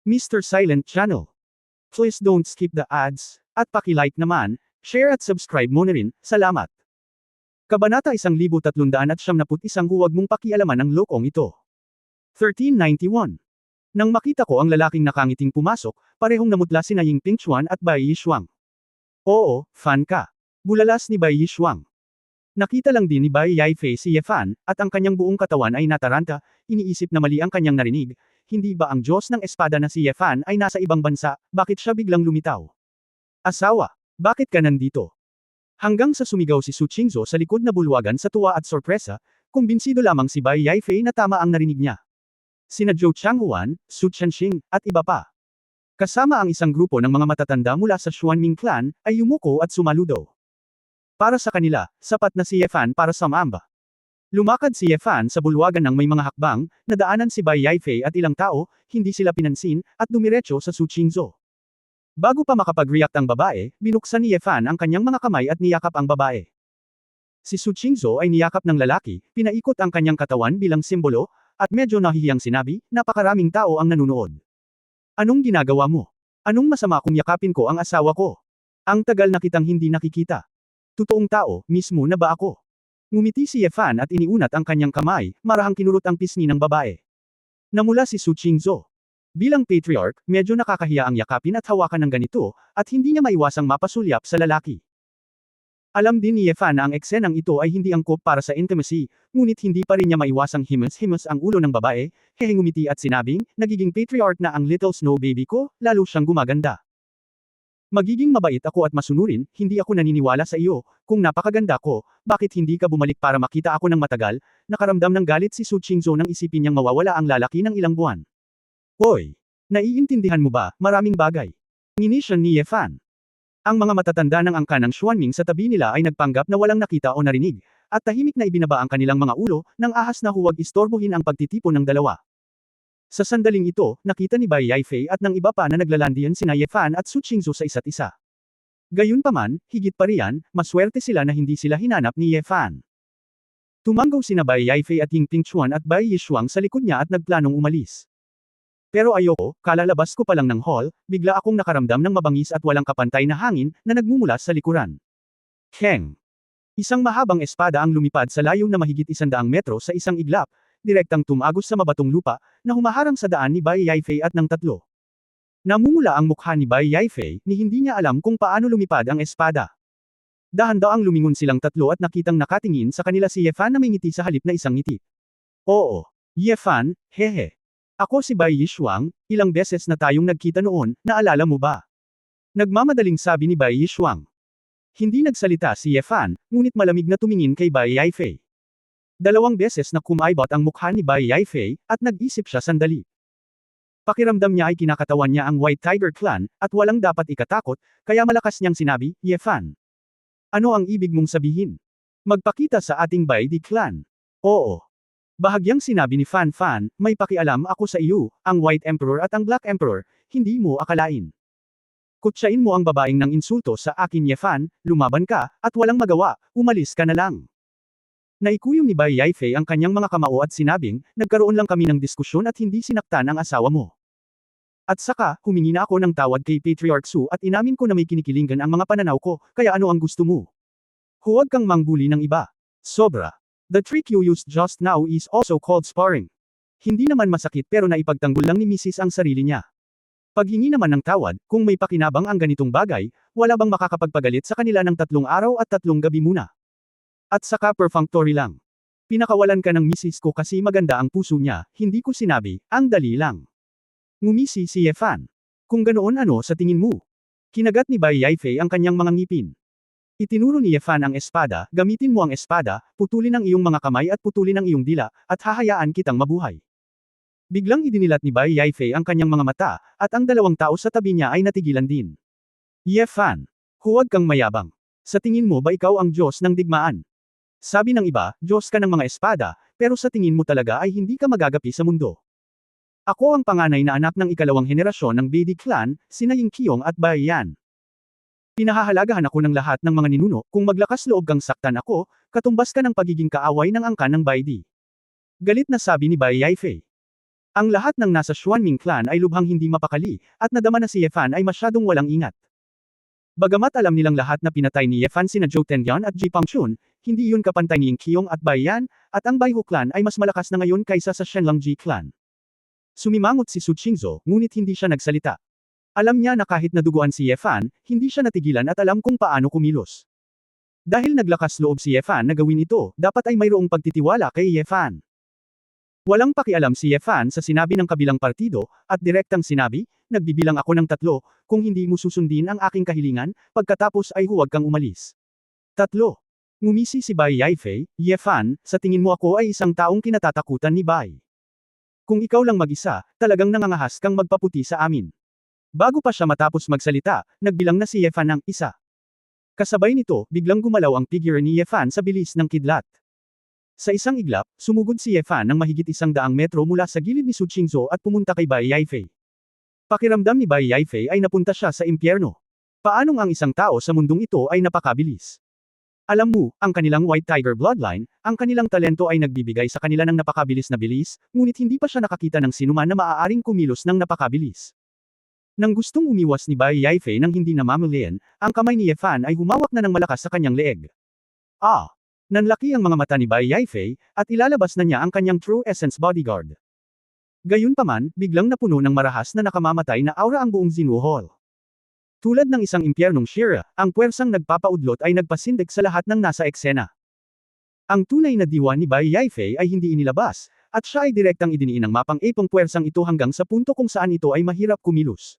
Mr. Silent Channel. Please don't skip the ads, at paki-like naman, share at subscribe mo na rin, salamat. Kabanata 1371 huwag mong pakialaman ang lokong ito. 1391. Nang makita ko ang lalaking nakangiting pumasok, parehong namutla sina Ying Pingchuan at Bai Yishuang. Oo, fan ka. Bulalas ni Bai Yishuang. Nakita lang din ni Bai Yaifei si Ye Fan, at ang kanyang buong katawan ay nataranta, iniisip na mali ang kanyang narinig. Hindi ba ang Diyos ng espada na si Ye Fan ay nasa ibang bansa, bakit siya biglang lumitaw? Asawa, bakit ka nandito? Hanggang sa sumigaw si Su Qingzhou sa likod na bulwagan sa tuwa at sorpresa, kumbinsido lamang si Bai Yaifei na tama ang narinig niya. Sina Zhou Changhuan, Su Chanxing, at iba pa. Kasama ang isang grupo ng mga matatanda mula sa Xuanming clan, ay yumuko at sumaludo. Para sa kanila, sapat na si Ye Fan para sa mamba. Lumakad si Ye Fan sa bulwagan ng may mga hakbang, nadaanan si Bai Yaifei at ilang tao, hindi sila pinansin, at dumiretso sa Su Qingzhou. Bago pa makapag-react ang babae, binuksan ni Ye Fan ang kanyang mga kamay at niyakap ang babae. Si Su Qingzhou ay niyakap ng lalaki, pinaikot ang kanyang katawan bilang simbolo, at medyo nahihiyang sinabi, napakaraming tao ang nanunood. Anong ginagawa mo? Anong masama kung yakapin ko ang asawa ko? Ang tagal na kitang hindi nakikita. Totoong tao, mismo na ba ako? Ngumiti si Ye Fan at iniunat ang kanyang kamay, marahang kinurot ang pisngi ng babae. Namula si Su Qingzhou. Bilang patriarch, medyo nakakahiya ang yakapin at hawakan ng ganito, at hindi niya maiwasang mapasulyap sa lalaki. Alam din ni Ye Fan na ang eksenang ito ay hindi angkop para sa intimacy, ngunit hindi pa rin niya maiwasang himas-himas ang ulo ng babae, ngumiti at sinabing, nagiging patriarch na ang little snow baby ko, lalo siyang gumaganda. Magiging mabait ako at masunurin, hindi ako naniniwala sa iyo, kung napakaganda ko, bakit hindi ka bumalik para makita ako ng matagal, nakaramdam ng galit si Su Qingzhou nang isipin niyang mawawala ang lalaki ng ilang buwan. Hoy! Naiintindihan mo ba, maraming bagay. Nginisyon ni Ye Fan. Ang mga matatanda ng angkan ng Xuanming sa tabi nila ay nagpanggap na walang nakita o narinig, at tahimik na ibinaba ang kanilang mga ulo, nang ahas na huwag istorbohin ang pagtitipon ng dalawa. Sa sandaling ito, nakita ni Bai Yaifei at ng iba pa na naglalandian sina Ye Fan at Su Qingzhou sa isa't isa. Gayunpaman, higit pa riyan, maswerte sila na hindi sila hinanap ni Ye Fan. Tumanggaw sina Bai Yaifei at Ying Pingchuan at Bai Yishuang sa likod niya at nagplanong umalis. Pero ayoko, kalalabas ko pa lang ng hall, bigla akong nakaramdam ng mabangis at walang kapantay na hangin, na nagmumula sa likuran. Keng! Isang mahabang espada ang lumipad sa layo na mahigit 100 metro sa isang iglap, direktang tumagos sa mabatong lupa, na humaharang sa daan ni Bai Yaifei at ng tatlo. Namumula ang mukha ni Bai Yaifei, ni hindi niya alam kung paano lumipad ang espada. Dahan-daang lumingon silang tatlo at nakitang nakatingin sa kanila si Ye Fan na may ngiti sa halip na isang ngiti. Oo, Ye Fan, hehe. Ako si Bai Yishuang, ilang beses na tayong nagkita noon, naalala mo ba? Nagmamadaling sabi ni Bai Yishuang. Hindi nagsalita si Ye Fan, ngunit malamig na tumingin kay Bai Yaifei. 2 beses na kumaibot ang mukha ni Bai Yaifei, at nag-isip siya sandali. Pakiramdam niya ay kinakatawan niya ang White Tiger Clan, at walang dapat ikatakot, kaya malakas niyang sinabi, Ye Fan. Ano ang ibig mong sabihin? Magpakita sa ating Bai Di Clan. Oo. Bahagyang sinabi ni Fan Fan, may pakialam ako sa iyo, ang White Emperor at ang Black Emperor, hindi mo akalain. Kutsain mo ang babaeng ng insulto sa akin Ye Fan, lumaban ka, at walang magawa, umalis ka na lang. Naikuyong ni Bai Yaifei ang kanyang mga kamao at sinabing, nagkaroon lang kami ng diskusyon at hindi sinaktan ang asawa mo. At saka, humingi na ako ng tawad kay Patriarch Su at inamin ko na may kinikilingan ang mga pananaw ko, kaya ano ang gusto mo? Huwag kang mangbuli ng iba. Sobra. The trick you used just now is also called sparring. Hindi naman masakit pero naipagtanggol lang ni Mrs. ang sarili niya. Paghingi naman ng tawad, kung may pakinabang ang ganitong bagay, wala bang makakapagpagalit sa kanila ng 3 araw at 3 gabi muna? At saka perfunctory lang. Pinakawalan ka ng Mrs. ko kasi maganda ang puso niya, hindi ko sinabi, ang dali lang. Ngumisi si Ye Fan. Kung ganoon ano sa tingin mo? Kinagat ni Bai Yaifei ang kanyang mga ngipin. Itinuro ni Ye Fan ang espada, gamitin mo ang espada, putulin ang iyong mga kamay at putulin ang iyong dila, at hahayaan kitang mabuhay. Biglang idinilat ni Bai Yaifei ang kanyang mga mata, at ang 2 tao sa tabi niya ay natigilan din. Ye Fan. Huwag kang mayabang. Sa tingin mo ba ikaw ang Diyos ng digmaan? Sabi ng iba, Diyos ka ng mga espada, pero sa tingin mo talaga ay hindi ka magagapi sa mundo. Ako ang panganay na anak ng 2nd henerasyon ng Bai Di Clan, sina Ying Qiong at Bai Yan. Pinahahalagahan ako ng lahat ng mga ninuno, kung maglakas loob kang saktan ako, katumbas ka ng pagiging kaaway ng angkan ng Bai Di. Galit na sabi ni Bai Yaifei. Ang lahat ng nasa Xuanming clan ay lubhang hindi mapakali, at nadama na si Ye Fan ay masyadong walang ingat. Bagamat alam nilang lahat na pinatay ni Ye Fan sina Zhou Tengyuan at Ji Pangchun, hindi iyon kapantay ni Ying Qiong at Bai Yan, at ang Baihu clan ay mas malakas na ngayon kaysa sa Shenlongji clan. Sumimangot si Su Qingzhou, ngunit hindi siya nagsalita. Alam niya na kahit naduguan si Ye Fan, hindi siya natigilan at alam kung paano kumilos. Dahil naglakas loob si Ye Fan na gawin ito, dapat ay mayroong pagtitiwala kay Ye Fan. Walang pakialam si Ye Fan sa sinabi ng kabilang partido, at direktang sinabi, nagbibilang ako ng 3, kung hindi mo susundin ang aking kahilingan, pagkatapos ay huwag kang umalis. 3. Ngumisi si Bai Yaifei, Ye Fan, sa tingin mo ako ay isang taong kinatatakutan ni Bai. Kung ikaw lang mag-isa, talagang nangangahas kang magpaputi sa amin. Bago pa siya matapos magsalita, nagbilang na si Ye Fan ng 1. Kasabay nito, biglang gumalaw ang figure ni Ye Fan sa bilis ng kidlat. Sa isang iglap, sumugod si Ye Fan ng mahigit 100 metro mula sa gilid ni Su Qingzhou at pumunta kay Bai Yaifei. Pakiramdam ni Bai Yaifei ay napunta siya sa impyerno. Paanong ang isang tao sa mundong ito ay napakabilis? Alam mo, ang kanilang White Tiger bloodline, ang kanilang talento ay nagbibigay sa kanila ng napakabilis na bilis, ngunit hindi pa siya nakakita ng sinuman na maaaring kumilos ng napakabilis. Nang gustong umiwas ni Bai Yaifei nang hindi namamalayan, ang kamay ni Ye Fan ay humawak na ng malakas sa kanyang leeg. Nanlaki ang mga mata ni Bai Yaifei, at ilalabas na niya ang kanyang True Essence Bodyguard. Gayunpaman, biglang napuno ng marahas na nakamamatay na aura ang buong Xinwu Hall. Tulad ng isang impyernong Shira, ang puwersang nagpapaudlot ay nagpasindik sa lahat ng nasa eksena. Ang tunay na diwa ni Bai Yaifei ay hindi inilabas, at siya ay direktang idiniin ng mapang-ipong puwersang ito hanggang sa punto kung saan ito ay mahirap kumilos.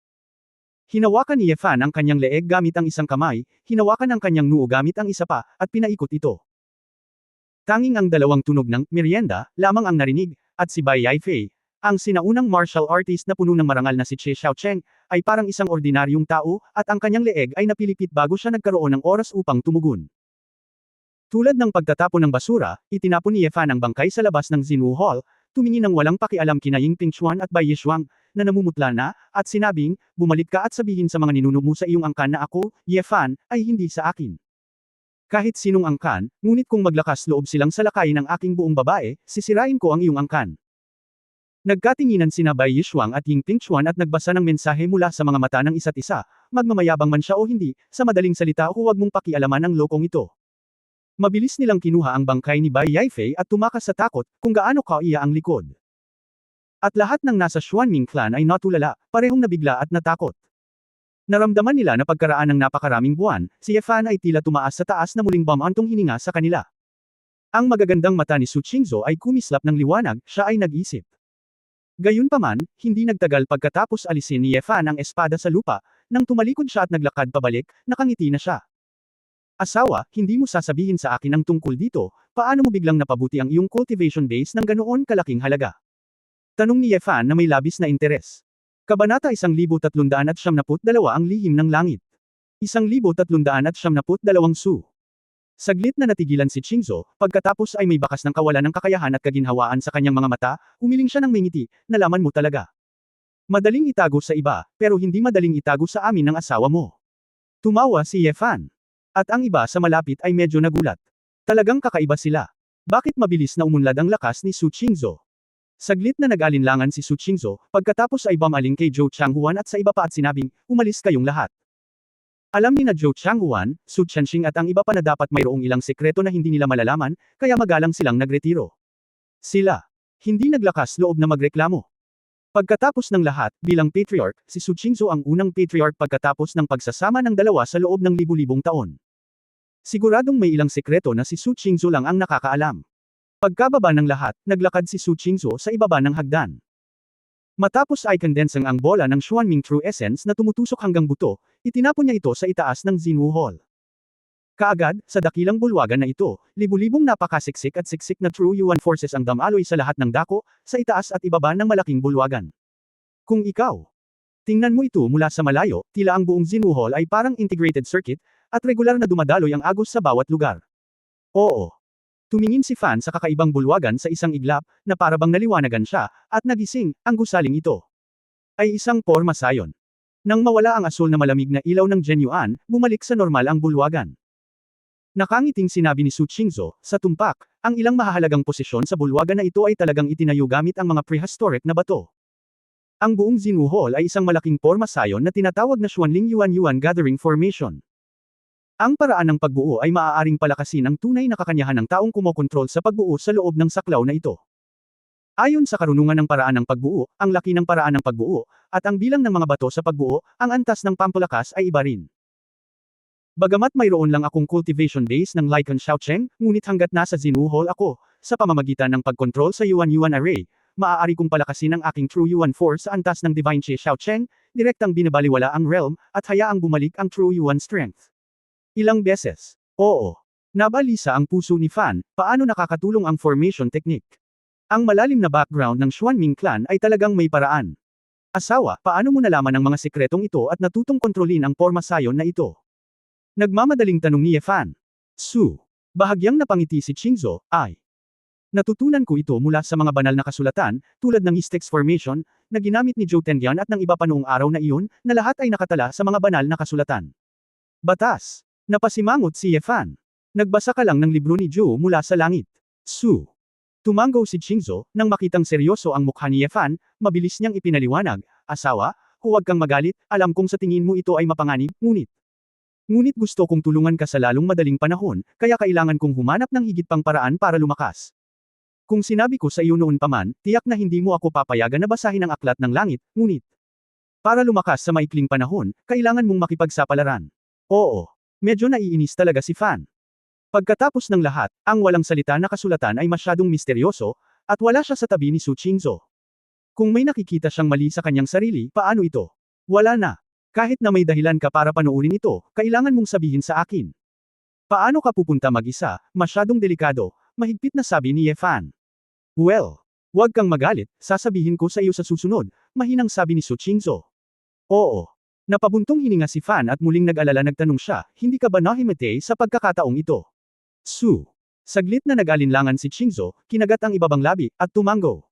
Hinawakan ni Ye Fan ang kanyang leeg gamit ang isang kamay, hinawakan ang kanyang noo gamit ang isa pa, at pinaikot ito. Tanging ang dalawang tunog ng merienda lamang ang narinig, at si Bai Yaifei, ang sinaunang martial artist na puno ng marangal na si Che Xiaocheng, ay parang isang ordinaryong tao, at ang kanyang leeg ay napilipit bago siya nagkaroon ng oras upang tumugon. Tulad ng pagtatapon ng basura, itinapon ni Ye Fan ang bangkay sa labas ng Xinwu Hall, tumingin ng walang pakialam kina Ying Pingchuan at Bai Yishuang, na namumutla na, at sinabing, bumalik ka at sabihin sa mga ninuno mo sa iyong angkan na ako, Ye Fan, ay hindi sa akin. Kahit sinong angkan, ngunit kung maglakas loob silang salakayin ng aking buong babae, sisirain ko ang iyong angkan. Nagkatinginan sina Bai Yishuang at Ying Pingchuan at nagbasa ng mensahe mula sa mga mata ng isa't isa, magmamayabang man siya o hindi, sa madaling salita huwag mong pakialaman ang lokong ito. Mabilis nilang kinuha ang bangkay ni Bai Yaifei at tumakas sa takot, kung gaano kaiya ang likod. At lahat ng nasa Xuanming clan ay natulala, parehong nabigla at natakot. Naramdaman nila na pagkaraan ng napakaraming buwan, si Ye Fan ay tila tumaas sa taas na muling bumantong hininga sa kanila. Ang magagandang mata ni Su Qingzhou ay kumislap ng liwanag, siya ay nag-isip. Gayunpaman, hindi nagtagal pagkatapos alisin ni Ye Fan ang espada sa lupa, nang tumalikod siya at naglakad pabalik, nakangiti na siya. Asawa, hindi mo sasabihin sa akin ang tungkol dito, paano mo biglang napabuti ang iyong cultivation base ng ganoon kalaking halaga? Tanong ni Ye Fan na may labis na interes. Kabanata 1372 ang lihim ng langit. 1372 Su. Saglit na natigilan si Qingzhou, pagkatapos ay may bakas ng kawalan ng kakayahan at kaginhawaan sa kanyang mga mata, umiling siya ng may ngiti, nalaman mo talaga. Madaling itago sa iba, pero hindi madaling itago sa amin ng asawa mo. Tumawa si Ye Fan. At ang iba sa malapit ay medyo nagulat. Talagang kakaiba sila. Bakit mabilis na umunlad ang lakas ni Su Qingzhou? Saglit na nag-alinlangan si Su Qingzhou, pagkatapos ay bumaling kay Zhou Changhuan at sa iba pa at sinabing, umalis kayong lahat. Alam ni na Zhou Changhuan, Su Qianxing at ang iba pa na dapat mayroong ilang sekreto na hindi nila malalaman, kaya magalang silang nagretiro. Sila. Hindi naglakas loob na magreklamo. Pagkatapos ng lahat, bilang patriarch, si Su Qingzhou ang unang patriarch pagkatapos ng pagsasama ng dalawa sa loob ng libu-libong taon. Siguradong may ilang sekreto na si Su Qingzhou lang ang nakakaalam. Pagkababa ng lahat, naglakad si Su Qingzhou sa ibaba ng hagdan. Matapos ay kondensang ang bola ng Xuanming True Essence na tumutusok hanggang buto, itinapon niya ito sa itaas ng Xinwu Hall. Kaagad, sa dakilang bulwagan na ito, libu-libong napakasiksik at siksik na True Yuan forces ang damaloy sa lahat ng dako, sa itaas at ibaba ng malaking bulwagan. Kung ikaw, tingnan mo ito mula sa malayo, tila ang buong Xinwu Hall ay parang integrated circuit, at regular na dumadaloy ang agos sa bawat lugar. Oo. Tumingin si Fan sa kakaibang bulwagan sa isang iglap, na parabang naliwanagan siya, at nagising, ang gusaling ito ay isang porma sayon. Nang mawala ang asul na malamig na ilaw ng Genyuan, bumalik sa normal ang bulwagan. Nakangiting sinabi ni Su Qingzhou, sa tumpak, ang ilang mahahalagang posisyon sa bulwagan na ito ay talagang itinayo gamit ang mga prehistoric na bato. Ang buong Xinwu Hall ay isang malaking formasayon na tinatawag na Xuanling Yuan Gathering Formation. Ang paraan ng pagbuo ay maaaring palakasin ang tunay na kakanyahan ng taong kumokontrol sa pagbuo sa loob ng saklaw na ito. Ayon sa karunungan ng paraan ng pagbuo, ang laki ng paraan ng pagbuo, at ang bilang ng mga bato sa pagbuo, ang antas ng pampalakas ay iba rin. Bagamat mayroon lang akong cultivation base ng Lycan Xiaocheng, ngunit hanggat nasa Xinwu Hall ako, sa pamamagitan ng pagkontrol sa Yuan Array, maaari kong palakasin ang aking True Yuan Force sa antas ng Divine Qi Xiaocheng, direktang binabaliwala ang realm, at hayaang bumalik ang True Yuan Strength. Ilang beses. Oo. Nabalisa ang puso ni Fan, paano nakakatulong ang formation technique. Ang malalim na background ng Xuanming clan ay talagang may paraan. Asawa, paano mo nalaman ang mga sikretong ito at natutong kontrolin ang formasayon na ito? Nagmamadaling tanong ni Fan. Su. Bahagyang napangiti si Qingzhou, ay. Natutunan ko ito mula sa mga banal na kasulatan, tulad ng Styx Formation, na ginamit ni Zhou Tendian at ng iba pa noong araw na iyon, na lahat ay nakatala sa mga banal na kasulatan. Batas. Napasimangot si Fan. Nagbasa ka lang ng libro ni Zhou mula sa langit. Su. Tumanggaw si Qingzhou, nang makitang seryoso ang mukha ni Fan, mabilis niyang ipinaliwanag, asawa, huwag kang magalit, alam kong sa tingin mo ito ay mapanganib, ngunit gusto kong tulungan ka sa lalong madaling panahon, kaya kailangan kong humanap ng higit pang paraan para lumakas. Kung sinabi ko sa iyo noon pa man, tiyak na hindi mo ako papayagan na basahin ang aklat ng langit, ngunit para lumakas sa maikling panahon, kailangan mong makipagsapalaran. Oo. Medyo naiinis talaga si Fan. Pagkatapos ng lahat, ang walang salita na kasulatan ay masyadong misteryoso, at wala siya sa tabi ni Su Qingzhou. Kung may nakikita siyang mali sa kanyang sarili, paano ito? Wala na. Kahit na may dahilan ka para panoorin ito, kailangan mong sabihin sa akin. Paano ka pupunta mag-isa? Masyadong delikado, mahigpit na sabi ni Fan. Well, huwag kang magalit, sasabihin ko sa iyo sa susunod, mahinang sabi ni Su Qingzhou. Oo. Napabuntong hininga si Fan at muling nag-alala nagtanong siya, hindi ka ba nahimete sa pagkakataong ito? Su. Saglit na nag-alinlangan si Qingzhou, kinagat ang ibabang labi, at tumanggo.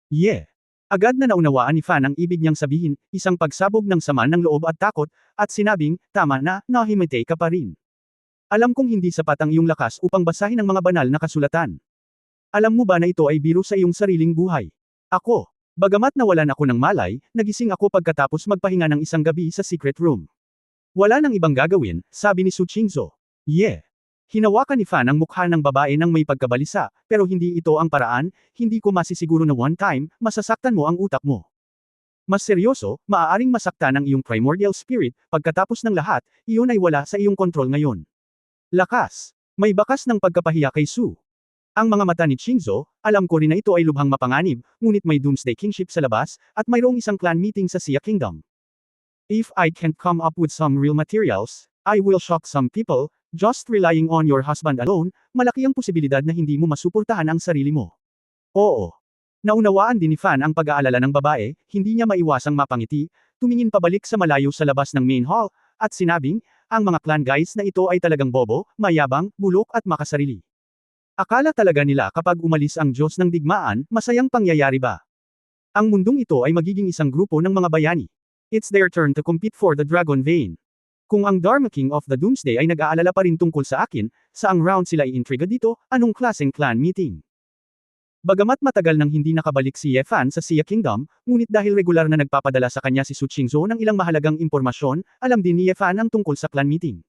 Yeah. Agad na naunawaan ni Fan ang ibig niyang sabihin, isang pagsabog ng sama ng loob at takot, at sinabing, tama na, nahimete ka pa rin. Alam kong hindi sapat ang iyong lakas upang basahin ang mga banal na kasulatan. Alam mo ba na ito ay biro sa iyong sariling buhay? Ako. Bagamat nawalan ako ng malay, nagising ako pagkatapos magpahinga ng isang gabi sa secret room. Wala nang ibang gagawin, sabi ni Su Qingzhou. Yeah. Hinawakan ni Fan ang mukha ng babae ng may pagkabalisa, pero hindi ito ang paraan, hindi ko masisiguro na one time, masasaktan mo ang utak mo. Mas seryoso, maaaring masaktan ang iyong primordial spirit, pagkatapos ng lahat, iyon ay wala sa iyong kontrol ngayon. Lakas. May bakas ng pagkapahiya kay Su. Ang mga mata ni Qingzhou, alam ko rin na ito ay lubhang mapanganib, ngunit may Doomsday Kingship sa labas, at mayroong isang clan meeting sa Xia Kingdom. If I can't come up with some real materials, I will shock some people, just relying on your husband alone, malaki ang posibilidad na hindi mo masuportahan ang sarili mo. Oo. Naunawaan din ni Fan ang pag-aalala ng babae, hindi niya maiwasang mapangiti, tumingin pabalik sa malayo sa labas ng main hall, at sinabing, ang mga clan guys na ito ay talagang bobo, mayabang, bulok at makasarili. Akala talaga nila kapag umalis ang Diyos ng digmaan, masayang pangyayari ba? Ang mundong ito ay magiging isang grupo ng mga bayani. It's their turn to compete for the Dragon Vein. Kung ang Dharma King of the Doomsday ay nag-aalala pa rin tungkol sa akin, saang round sila iintriga dito, anong klaseng clan meeting? Bagamat matagal nang hindi nakabalik si Fan sa Xia Kingdom, ngunit dahil regular na nagpapadala sa kanya si Su Qingzhou ng ilang mahalagang impormasyon, alam din ni Fan ang tungkol sa clan meeting.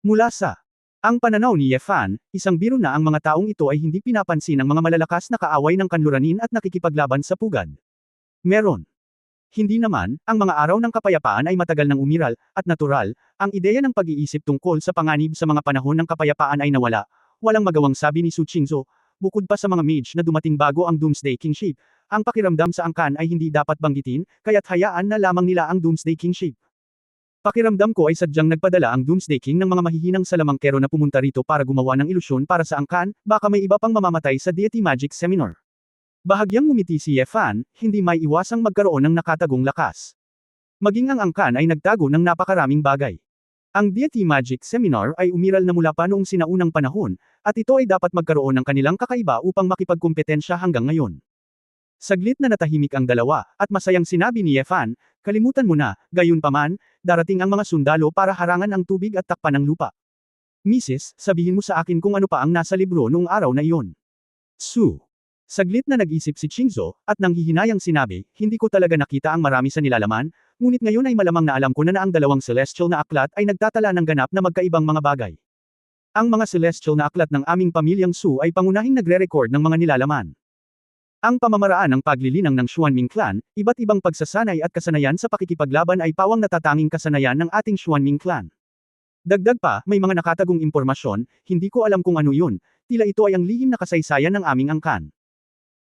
Mula sa ang pananaw ni Fan, isang biro na ang mga taong ito ay hindi pinapansin ng mga malalakas na kaaway ng kanluranin at nakikipaglaban sa pugad. Meron. Hindi naman, ang mga araw ng kapayapaan ay matagal nang umiral, at natural, ang ideya ng pag-iisip tungkol sa panganib sa mga panahon ng kapayapaan ay nawala. Walang magawang sabi ni Su Qingzhou, bukod pa sa mga mage na dumating bago ang Doomsday Kingship, ang pakiramdam sa angkan ay hindi dapat banggitin, kaya't hayaan na lamang nila ang Doomsday Kingship. Pakiramdam ko ay sadyang nagpadala ang Doomsday King ng mga mahihinang salamangkero na pumunta rito para gumawa ng ilusyon para sa angkan, baka may iba pang mamamatay sa Deity Magic Seminar. Bahagyang ngumiti si Fan, hindi may iwasang magkaroon ng nakatagong lakas. Maging ang angkan ay nagtago ng napakaraming bagay. Ang Deity Magic Seminar ay umiral na mula pa noong sinaunang panahon, at ito ay dapat magkaroon ng kanilang kakaiba upang makipagkompetensya hanggang ngayon. Saglit na natahimik ang dalawa, at masayang sinabi ni Fan, kalimutan mo na, gayunpaman, darating ang mga sundalo para harangan ang tubig at takpan ng lupa. Mrs., sabihin mo sa akin kung ano pa ang nasa libro noong araw na iyon. Su. Saglit na nag-isip si Chingzo, at nanghihinayang sinabi, hindi ko talaga nakita ang marami sa nilalaman, ngunit ngayon ay malamang na alam ko na ang dalawang celestial na aklat ay nagtatala ng ganap na magkaibang mga bagay. Ang mga celestial na aklat ng aming pamilyang Su ay pangunahing nagre-record ng mga nilalaman. Ang pamamaraan ng paglilinang ng Xuanming clan, iba't ibang pagsasanay at kasanayan sa pakikipaglaban ay pawang natatanging kasanayan ng ating Xuanming clan. Dagdag pa, may mga nakatagong impormasyon, hindi ko alam kung ano yun, tila ito ay ang lihim na kasaysayan ng aming angkan.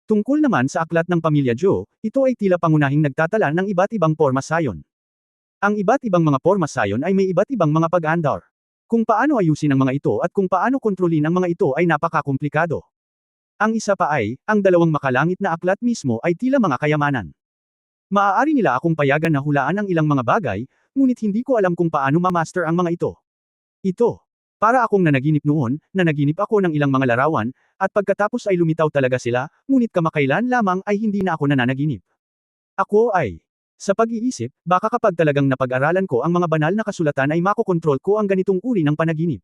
Tungkol naman sa aklat ng pamilya Zhou, ito ay tila pangunahing nagtatala ng iba't ibang porma sayon. Ang iba't ibang mga porma sayon ay may iba't ibang mga pag-andar. Kung paano ayusin ang mga ito at kung paano kontrolin ang mga ito ay napakakomplikado. Ang isa pa ay, ang dalawang makalangit na aklat mismo ay tila mga kayamanan. Maaari nila akong payagan na hulaan ang ilang mga bagay, ngunit hindi ko alam kung paano ma-master ang mga ito. Ito. Para akong nanaginip noon, nanaginip ako ng ilang mga larawan, at pagkatapos ay lumitaw talaga sila, ngunit kamakailan lamang ay hindi na ako nananaginip. Ako ay. Sa pag-iisip, baka kapag talagang napag-aralan ko ang mga banal na kasulatan ay makokontrol ko ang ganitong uri ng panaginip.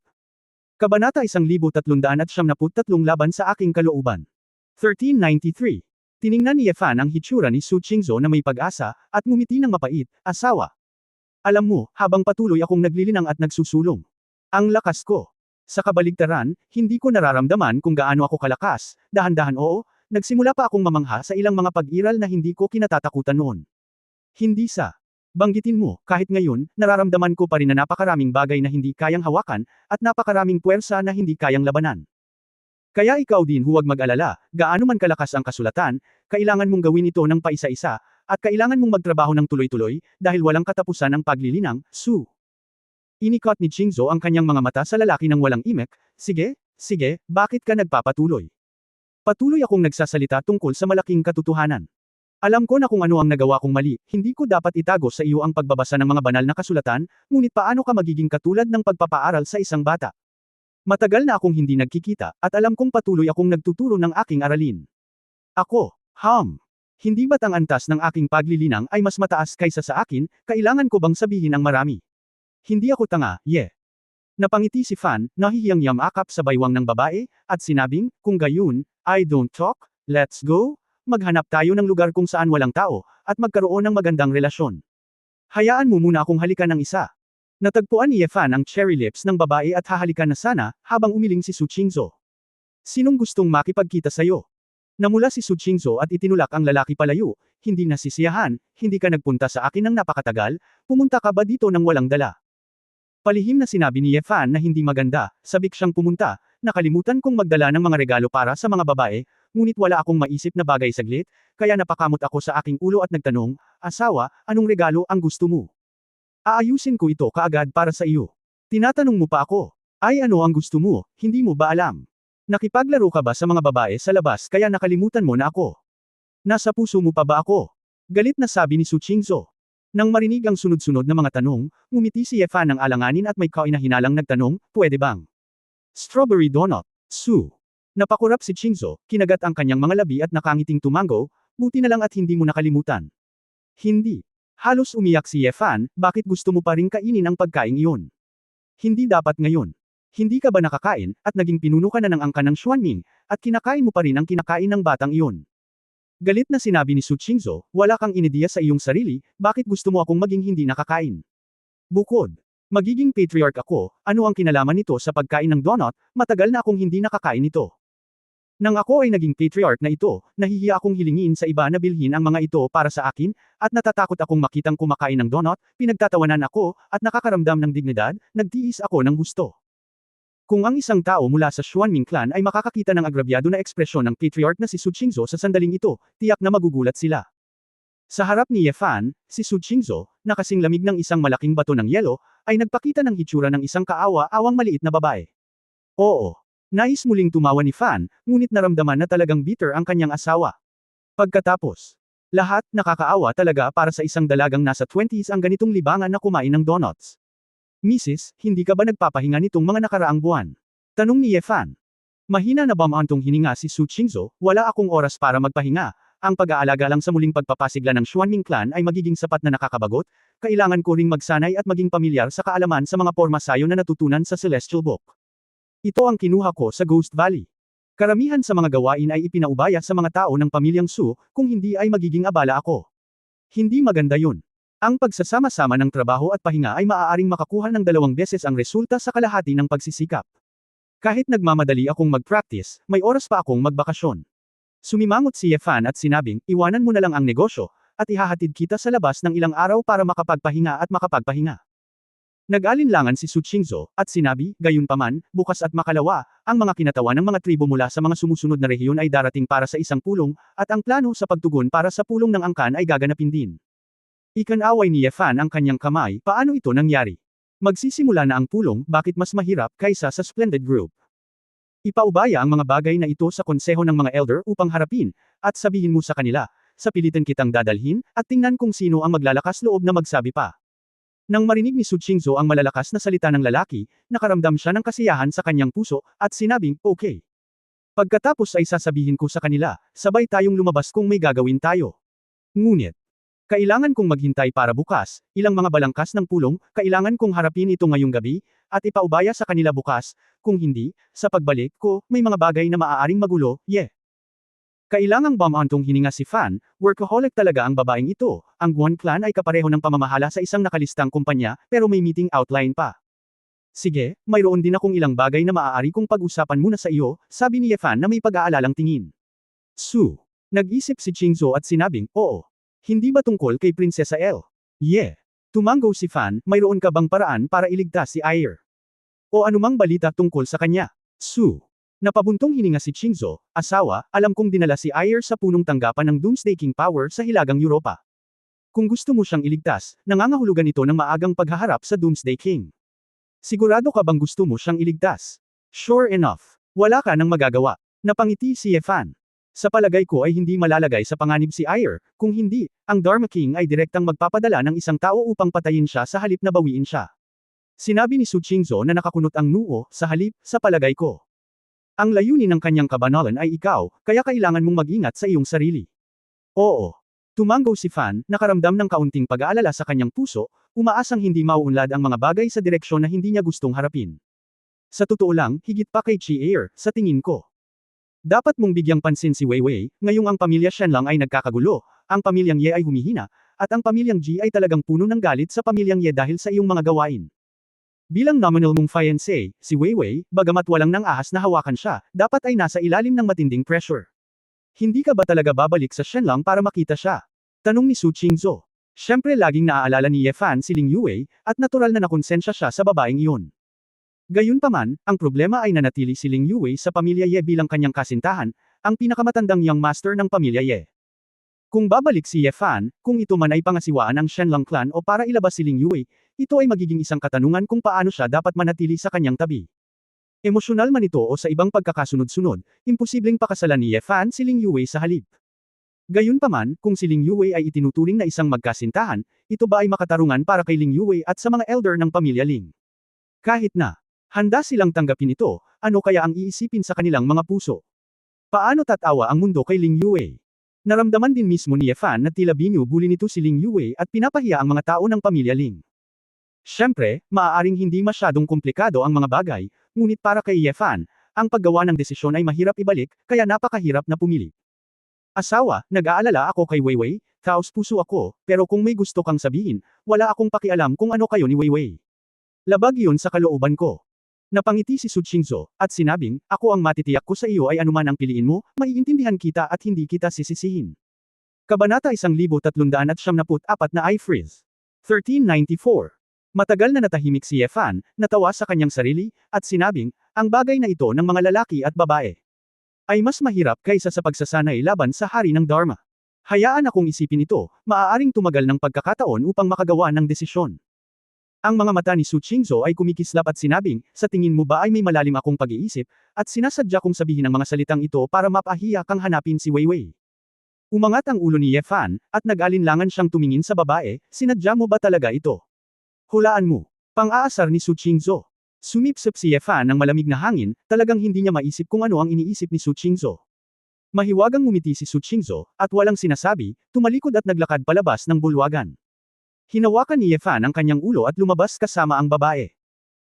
Kabanata 1373 laban sa aking kalooban. 1393. Tiningnan ni Yefan ang hitsura ni Su Qingzhou na may pag-asa, at ngumiti ng mapait, asawa. Alam mo, habang patuloy akong naglilinang at nagsusulong. Ang lakas ko. Sa kabaligtaran, hindi ko nararamdaman kung gaano ako kalakas, dahan-dahan oo, nagsimula pa akong mamangha sa ilang mga pag-iral na hindi ko kinatatakutan noon. Hindi sa banggitin mo, kahit ngayon, nararamdaman ko pa rin na napakaraming bagay na hindi kayang hawakan, at napakaraming puwersa na hindi kayang labanan. Kaya ikaw din huwag mag-alala, gaano man kalakas ang kasulatan, kailangan mong gawin ito ng paisa-isa, at kailangan mong magtrabaho ng tuloy-tuloy, dahil walang katapusan ang paglilinang, Su. Inikot ni Qingzhou ang kanyang mga mata sa lalaki ng walang imek, sige, bakit ka nagpapatuloy? Patuloy akong nagsasalita tungkol sa malaking katotohanan. Alam ko na kung ano ang nagawa kong mali, hindi ko dapat itago sa iyo ang pagbabasa ng mga banal na kasulatan, ngunit paano ka magiging katulad ng pagpapaaral sa isang bata? Matagal na akong hindi nagkikita, at alam kong patuloy akong nagtuturo ng aking aralin. Ako, hindi ba't ang antas ng aking paglilinang ay mas mataas kaysa sa akin, kailangan ko bang sabihin ang marami? Hindi ako tanga, Napangiti si Fan, nahihiyang yamakap sa baywang ng babae, at sinabing, kung gayon, I don't talk, let's go. Maghanap tayo ng lugar kung saan walang tao, at magkaroon ng magandang relasyon. Hayaan mo muna akong halikan ng isa. Natagpuan ni Yefan ang cherry lips ng babae at hahalikan na sana, habang umiling si Su Qingzhou. Sinong gustong makipagkita sa'yo? Namula si Su Qingzhou at itinulak ang lalaki palayo, hindi nasisiyahan, hindi ka nagpunta sa akin ng napakatagal, pumunta ka ba dito ng walang dala? Palihim na sinabi ni Yefan na hindi maganda, sabik siyang pumunta, nakalimutan kong magdala ng mga regalo para sa mga babae, ngunit wala akong maisip na bagay saglit, kaya napakamot ako sa aking ulo at nagtanong, asawa, anong regalo ang gusto mo? Aayusin ko ito kaagad para sa iyo. Tinatanong mo pa ako, ay ano ang gusto mo, hindi mo ba alam? Nakipaglaro ka ba sa mga babae sa labas kaya nakalimutan mo na ako? Nasa puso mo pa ba ako? Galit na sabi ni Su Qingzhou. Nang marinig ang sunod-sunod na mga tanong, ngumiti si Yefan ng alanganin at may kainahinalang nagtanong, pwede bang? Strawberry donut, Su. Napakurap si Qingzhou, kinagat ang kanyang mga labi at nakangiting tumango, buti na lang at hindi mo nakalimutan. Hindi. Halos umiyak si Yefan, bakit gusto mo pa ring kainin ang pagkaing iyon? Hindi dapat ngayon. Hindi ka ba nakakain, at naging pinuno ka na ng angkan ng Xuanming, at kinakain mo pa rin ang kinakain ng batang iyon? Galit na sinabi ni Su Qingzhou, wala kang inidiya sa iyong sarili, bakit gusto mo akong maging hindi nakakain? Bukod. Magiging patriarch ako, ano ang kinalaman nito sa pagkain ng donut, matagal na akong hindi nakakain ito. Nang ako ay naging patriarch na ito, nahihiya akong hilingin sa iba na bilhin ang mga ito para sa akin, at natatakot akong makitang kumakain ng donut, pinagtatawanan ako, at nakakaramdam ng dignidad, nagtiis ako ng gusto. Kung ang isang tao mula sa Xuanming clan ay makakakita ng agrabyado na ekspresyon ng patriarch na si Su Qingzhou sa sandaling ito, tiyak na magugulat sila. Sa harap ni Yefan, si Su Qingzhou, na kasing lamig ng isang malaking bato ng yelo, ay nagpakita ng hitsura ng isang kaawa-awang maliit na babae. Oo. Nais muling tumawa ni Fan, ngunit naramdaman na talagang bitter ang kanyang asawa. Pagkatapos, lahat nakakaawa talaga para sa isang dalagang nasa 20s ang ganitong libangan na kumain ng donuts. Mrs., hindi ka ba nagpapahinga nitong mga nakaraang buwan? Tanong ni Yefan. Mahina na ba maantong hininga si Su Qingzhou, wala akong oras para magpahinga, ang pag-aalaga lang sa muling pagpapasigla ng Xuanming clan ay magiging sapat na nakakabagot, kailangan ko ring magsanay at maging pamilyar sa kaalaman sa mga porma sayo na natutunan sa Celestial Book. Ito ang kinuha ko sa Ghost Valley. Karamihan sa mga gawain ay ipinaubaya sa mga tao ng pamilyang Su, kung hindi ay magiging abala ako. Hindi maganda yun. Ang pagsasama-sama ng trabaho at pahinga ay maaaring makakuha ng 2 beses ang resulta sa kalahati ng pagsisikap. Kahit nagmamadali akong mag-practice, may oras pa akong magbakasyon. Sumimangot si Yefan at sinabing, iwanan mo na lang ang negosyo, at ihahatid kita sa labas ng ilang araw para makapagpahinga at makapagpahinga. Nag-alinlangan si Su Qingzhou, at sinabi, gayunpaman, bukas at makalawa, ang mga kinatawa ng mga tribo mula sa mga sumusunod na rehiyon ay darating para sa isang pulong, at ang plano sa pagtugon para sa pulong ng angkan ay gaganapin din. Ikanaway ni Yefan ang kanyang kamay, paano ito nangyari? Magsisimula na ang pulong, bakit mas mahirap kaysa sa Splendid Group? Ipaubaya ang mga bagay na ito sa konseho ng mga elder upang harapin, at sabihin mo sa kanila, sa pilitan kitang dadalhin, at tingnan kung sino ang maglalakas loob na magsabi pa. Nang marinig ni Su Qingzhou ang malalakas na salita ng lalaki, nakaramdam siya ng kasiyahan sa kanyang puso, at sinabing, okay. Pagkatapos ay sasabihin ko sa kanila, sabay tayong lumabas kung may gagawin tayo. Ngunit, kailangan kong maghintay para bukas, ilang mga balangkas ng pulong, kailangan kong harapin ito ngayong gabi, at ipaubaya sa kanila bukas, kung hindi, sa pagbalik ko, may mga bagay na maaaring magulo, Kailangang bumantong hininga si Fan, workaholic talaga ang babaeng ito, ang Guan Clan ay kapareho ng pamamahala sa isang nakalistang kumpanya, pero may meeting outline pa. Sige, mayroon din akong ilang bagay na maaari kong pag-usapan muna sa iyo, sabi ni Yefan na may pag-aalalang tingin. Su. Nag-isip si Qingzhou at sinabing, oo. Hindi ba tungkol kay Prinsesa El? Tumango si Fan, mayroon ka bang paraan para iligtas si Ayer? O anumang balita tungkol sa kanya? Su. Napabuntong hininga si Qingzhou, asawa, alam kong dinala si Ayer sa punong tanggapan ng Doomsday King Power sa Hilagang Europa. Kung gusto mo siyang iligtas, nangangahulugan ito ng maagang paghaharap sa Doomsday King. Sigurado ka bang gusto mo siyang iligtas? Sure enough. Wala ka nang magagawa. Napangiti si Yefan. Sa palagay ko ay hindi malalagay sa panganib si Ayer, kung hindi, ang Dharma King ay direktang magpapadala ng isang tao upang patayin siya sa halip na bawiin siya. Sinabi ni Su Qingzhou na nakakunot ang noo, sa halip, sa palagay ko. Ang layunin ng kanyang kabanalan ay ikaw, kaya kailangan mong mag-ingat sa iyong sarili. Oo. Tumango si Fan, nakaramdam ng kaunting pag-aalala sa kanyang puso, umaasang hindi mauunlad ang mga bagay sa direksyon na hindi niya gustong harapin. Sa totoo lang, higit pa kay Chi Ayer, sa tingin ko. Dapat mong bigyang pansin si Weiwei, ngayong ang pamilya Shenlang ay nagkakagulo, ang pamilyang Ye ay humihina, at ang pamilyang Ji ay talagang puno ng galit sa pamilyang Ye dahil sa iyong mga gawain. Bilang nominal mong fiancé, si Weiwei, bagamat walang nang ahas na hawakan siya, dapat ay nasa ilalim ng matinding pressure. Hindi ka ba talaga babalik sa Shenlang para makita siya? Tanong ni Su Qingzhou. Siyempre laging naaalala ni Yefan si Ling Yuwei, at natural na nakonsensya siya sa babaeng iyon. Gayunpaman, ang problema ay nanatili si Ling Yuwei sa pamilya Ye bilang kanyang kasintahan, ang pinakamatandang young master ng pamilya Ye. Kung babalik si Yefan, kung ito man ay pangasiwaan ng Shenlang clan o para ilabas si Ling Yuwei, ito ay magiging isang katanungan kung paano siya dapat manatili sa kanyang tabi. Emosyonal man ito o sa ibang pagkakasunod-sunod, imposibleng pakasalan ni Yefan si Ling Yuwei sa halip. Gayunpaman, kung si Ling Yuwei ay itinuturing na isang magkasintahan, ito ba ay makatarungan para kay Ling Yuwei at sa mga elder ng pamilya Ling? Kahit na handa silang tanggapin ito, ano kaya ang iisipin sa kanilang mga puso? Paano tatawa ang mundo kay Ling Yuwei? Naramdaman din mismo ni Yefan na tila binubuli nito si Ling Yuwei at pinapahiya ang mga tao ng pamilya Ling. Siyempre, maaaring hindi masyadong komplikado ang mga bagay, ngunit para kay Yefan, ang paggawa ng desisyon ay mahirap ibalik, kaya napakahirap na pumili. Asawa, nag-aalala ako kay Weiwei, taos puso ako, pero kung may gusto kang sabihin, wala akong pakialam kung ano kayo ni Weiwei. Labag iyon sa kalooban ko. Napangiti si Su Qingzhou, at sinabing, ako ang matitiyak ko sa iyo ay anuman ang piliin mo, maiintindihan kita at hindi kita sisisihin. Kabanata 1374 na I-Freeze. 1394. Matagal na natahimik si Yefan, natawa sa kanyang sarili, at sinabing, ang bagay na ito ng mga lalaki at babae ay mas mahirap kaysa sa pagsasanay laban sa hari ng Dharma. Hayaan akong isipin ito, maaaring tumagal ng pagkakataon upang makagawa ng desisyon. Ang mga mata ni Su Qingzhou ay kumikislap at sinabing, sa tingin mo ba ay may malalim akong pag-iisip, at sinasadya kong sabihin ang mga salitang ito para mapahiya kang hanapin si Weiwei. Umangat ang ulo ni Yefan, at nag-alinlangan siyang tumingin sa babae, sinadya mo ba talaga ito? Hulaan mo. Pang-aasar ni Su Qingzhou. Sumipsip si Yefan ng malamig na hangin, talagang hindi niya maisip kung ano ang iniisip ni Su Qingzhou. Mahiwagang ngumiti si Su Qingzhou, at walang sinasabi, tumalikod at naglakad palabas ng bulwagan. Hinawakan ni Yefan ang kanyang ulo at lumabas kasama ang babae.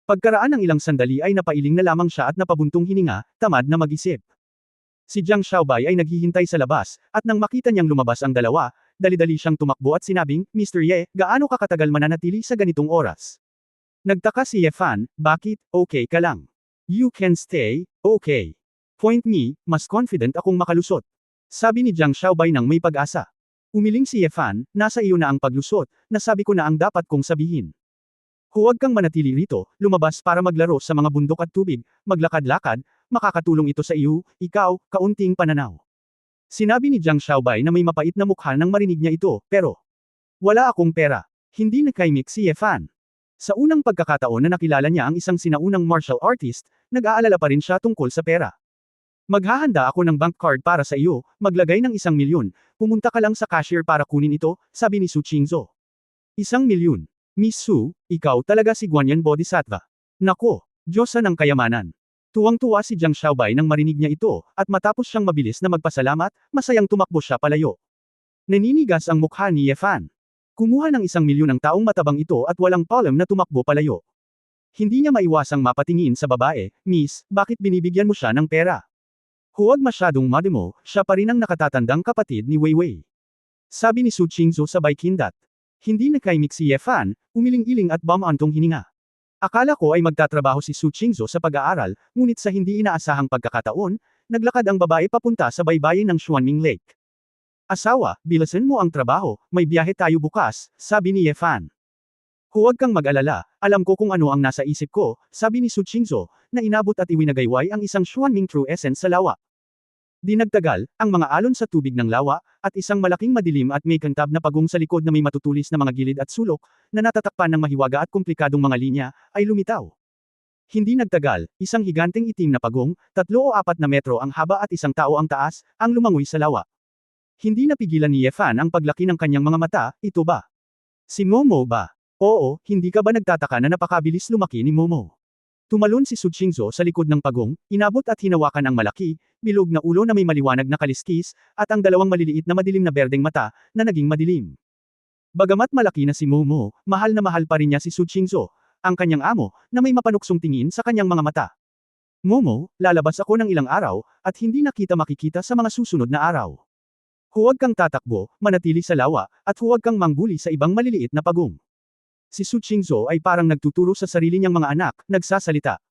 Pagkaraan ng ilang sandali ay napailing na lamang siya at napabuntong hininga, tamad na mag-isip. Si Jiang Xiaobei ay naghihintay sa labas, at nang makita niyang lumabas ang dalawa, dali-dali siyang tumakbo at sinabing, Mr. Ye, gaano ka katagal mananatili sa ganitong oras? Nagtaka si Ye Fan, bakit, okay ka lang? You can stay, okay. Point me, mas confident akong makalusot. Sabi ni Jiang Xiaobei nang may pag-asa. Umiling si Ye Fan, nasa iyo na ang paglusot, nasabi ko na ang dapat kong sabihin. Huwag kang manatili rito, lumabas para maglaro sa mga bundok at tubig, maglakad-lakad, makakatulong ito sa iyo, ikaw, kaunting pananaw. Sinabi ni Jiang Xiaobei na may mapait na mukha nang marinig niya ito, pero wala akong pera. Hindi nakaimik si Ye Fan. Sa unang pagkakataon na nakilala niya ang isang sinaunang martial artist, nag-aalala pa rin siya tungkol sa pera. Maghahanda ako ng bank card para sa iyo, maglagay ng 1,000,000, pumunta ka lang sa cashier para kunin ito, sabi ni Su Qingzhou. 1,000,000. Miss Su, ikaw talaga si Guanyan Bodhisattva. Nako, Diyosa ng kayamanan. Tuwang-tuwa si Jiang Xiaobei nang marinig niya ito, at matapos siyang mabilis na magpasalamat, masayang tumakbo siya palayo. Naninigas ang mukha ni Ye Fan. Kumuha ng 1,000,000 ang taong matabang ito at walang palem na tumakbo palayo. Hindi niya maiwasang mapatingin sa babae, Miss, bakit binibigyan mo siya ng pera? Huwag masyadong mademo, siya pa rin ang nakatatandang kapatid ni Weiwei. Sabi ni Su Qingzhou sabay kindat. Hindi nakaimik si Ye Fan, umiling-iling at bumantong hininga. Akala ko ay magtatrabaho si Su Qingzhou sa pag-aaral, ngunit sa hindi inaasahang pagkakataon, naglakad ang babae papunta sa baybayin ng Xuanming Lake. Asawa, bilasan mo ang trabaho, may biyahe tayo bukas, sabi ni Ye Fan. Huwag kang mag-alala, alam ko kung ano ang nasa isip ko, sabi ni Su Qingzhou, na inabot at iwinagayway ang isang Xuanming True Essence sa lawa. Di nagtagal, ang mga alon sa tubig ng lawa, at isang malaking madilim at may kantab na pagong sa likod na may matutulis na mga gilid at sulok, na natatakpan ng mahiwaga at komplikadong mga linya, ay lumitaw. Hindi nagtagal, isang higanteng itim na pagong, 3 o 4 na metro ang haba at isang tao ang taas, ang lumangoy sa lawa. Hindi napigilan ni Ye Fan ang paglaki ng kanyang mga mata, ito ba? Si Momo ba? Oo, hindi ka ba nagtataka na napakabilis lumaki ni Momo? Tumalon si Su Qingzhou sa likod ng pagong, inabot at hinawakan ang malaki, bilog na ulo na may maliwanag na kaliskis, at ang dalawang maliliit na madilim na berdeng mata, na naging madilim. Bagamat malaki na si Momo, mahal na mahal pa rin niya si Su Qingzhou, ang kanyang amo, na may mapanuksong tingin sa kanyang mga mata. Momo, lalabas ako ng ilang araw, at hindi na kita makikita sa mga susunod na araw. Huwag kang tatakbo, manatili sa lawa, at huwag kang mangguli sa ibang maliliit na pagong. Si Su Qingzhou ay parang nagtuturo sa sarili niyang mga anak, nagsasalita.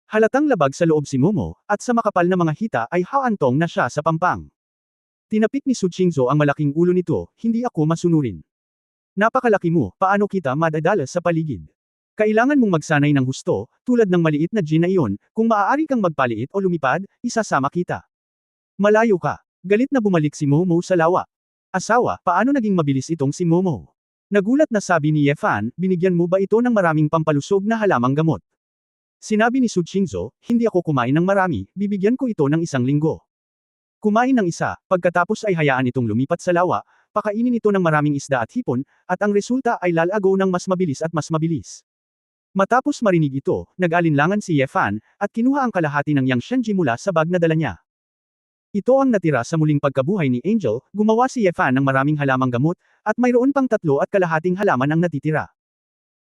Halatang labag sa loob si Momo, at sa makapal na mga hita ay haantong na siya sa pampang. Tinapik ni Su Qingzhou ang malaking ulo nito, hindi ako masunurin. Napakalaki mo, paano kita madadalas sa paligid? Kailangan mong magsanay ng husto, tulad ng maliit na djinn na iyon, kung maaari kang magpaliit o lumipad, isasama kita. Malayo ka. Galit na bumalik si Momo sa lawa. Asawa, paano naging mabilis itong si Momo? Nagulat na sabi ni Ye Fan, binigyan mo ba ito ng maraming pampalusog na halamang gamot? Sinabi ni Su Qingzhou, hindi ako kumain ng marami, bibigyan ko ito ng 1 linggo. Kumain ng isa, pagkatapos ay hayaan itong lumipat sa lawa, pakainin ito ng maraming isda at hipon, at ang resulta ay lalago ng mas mabilis at mas mabilis. Matapos marinig ito, nag-alinlangan si Ye Fan, at kinuha ang kalahati ng Yang Shenji mula sa bag na dala niya. Ito ang natira sa muling pagkabuhay ni Angel, gumawa si Ye Fan ng maraming halamang gamot, at mayroon pang 3.5 halaman ang natitira.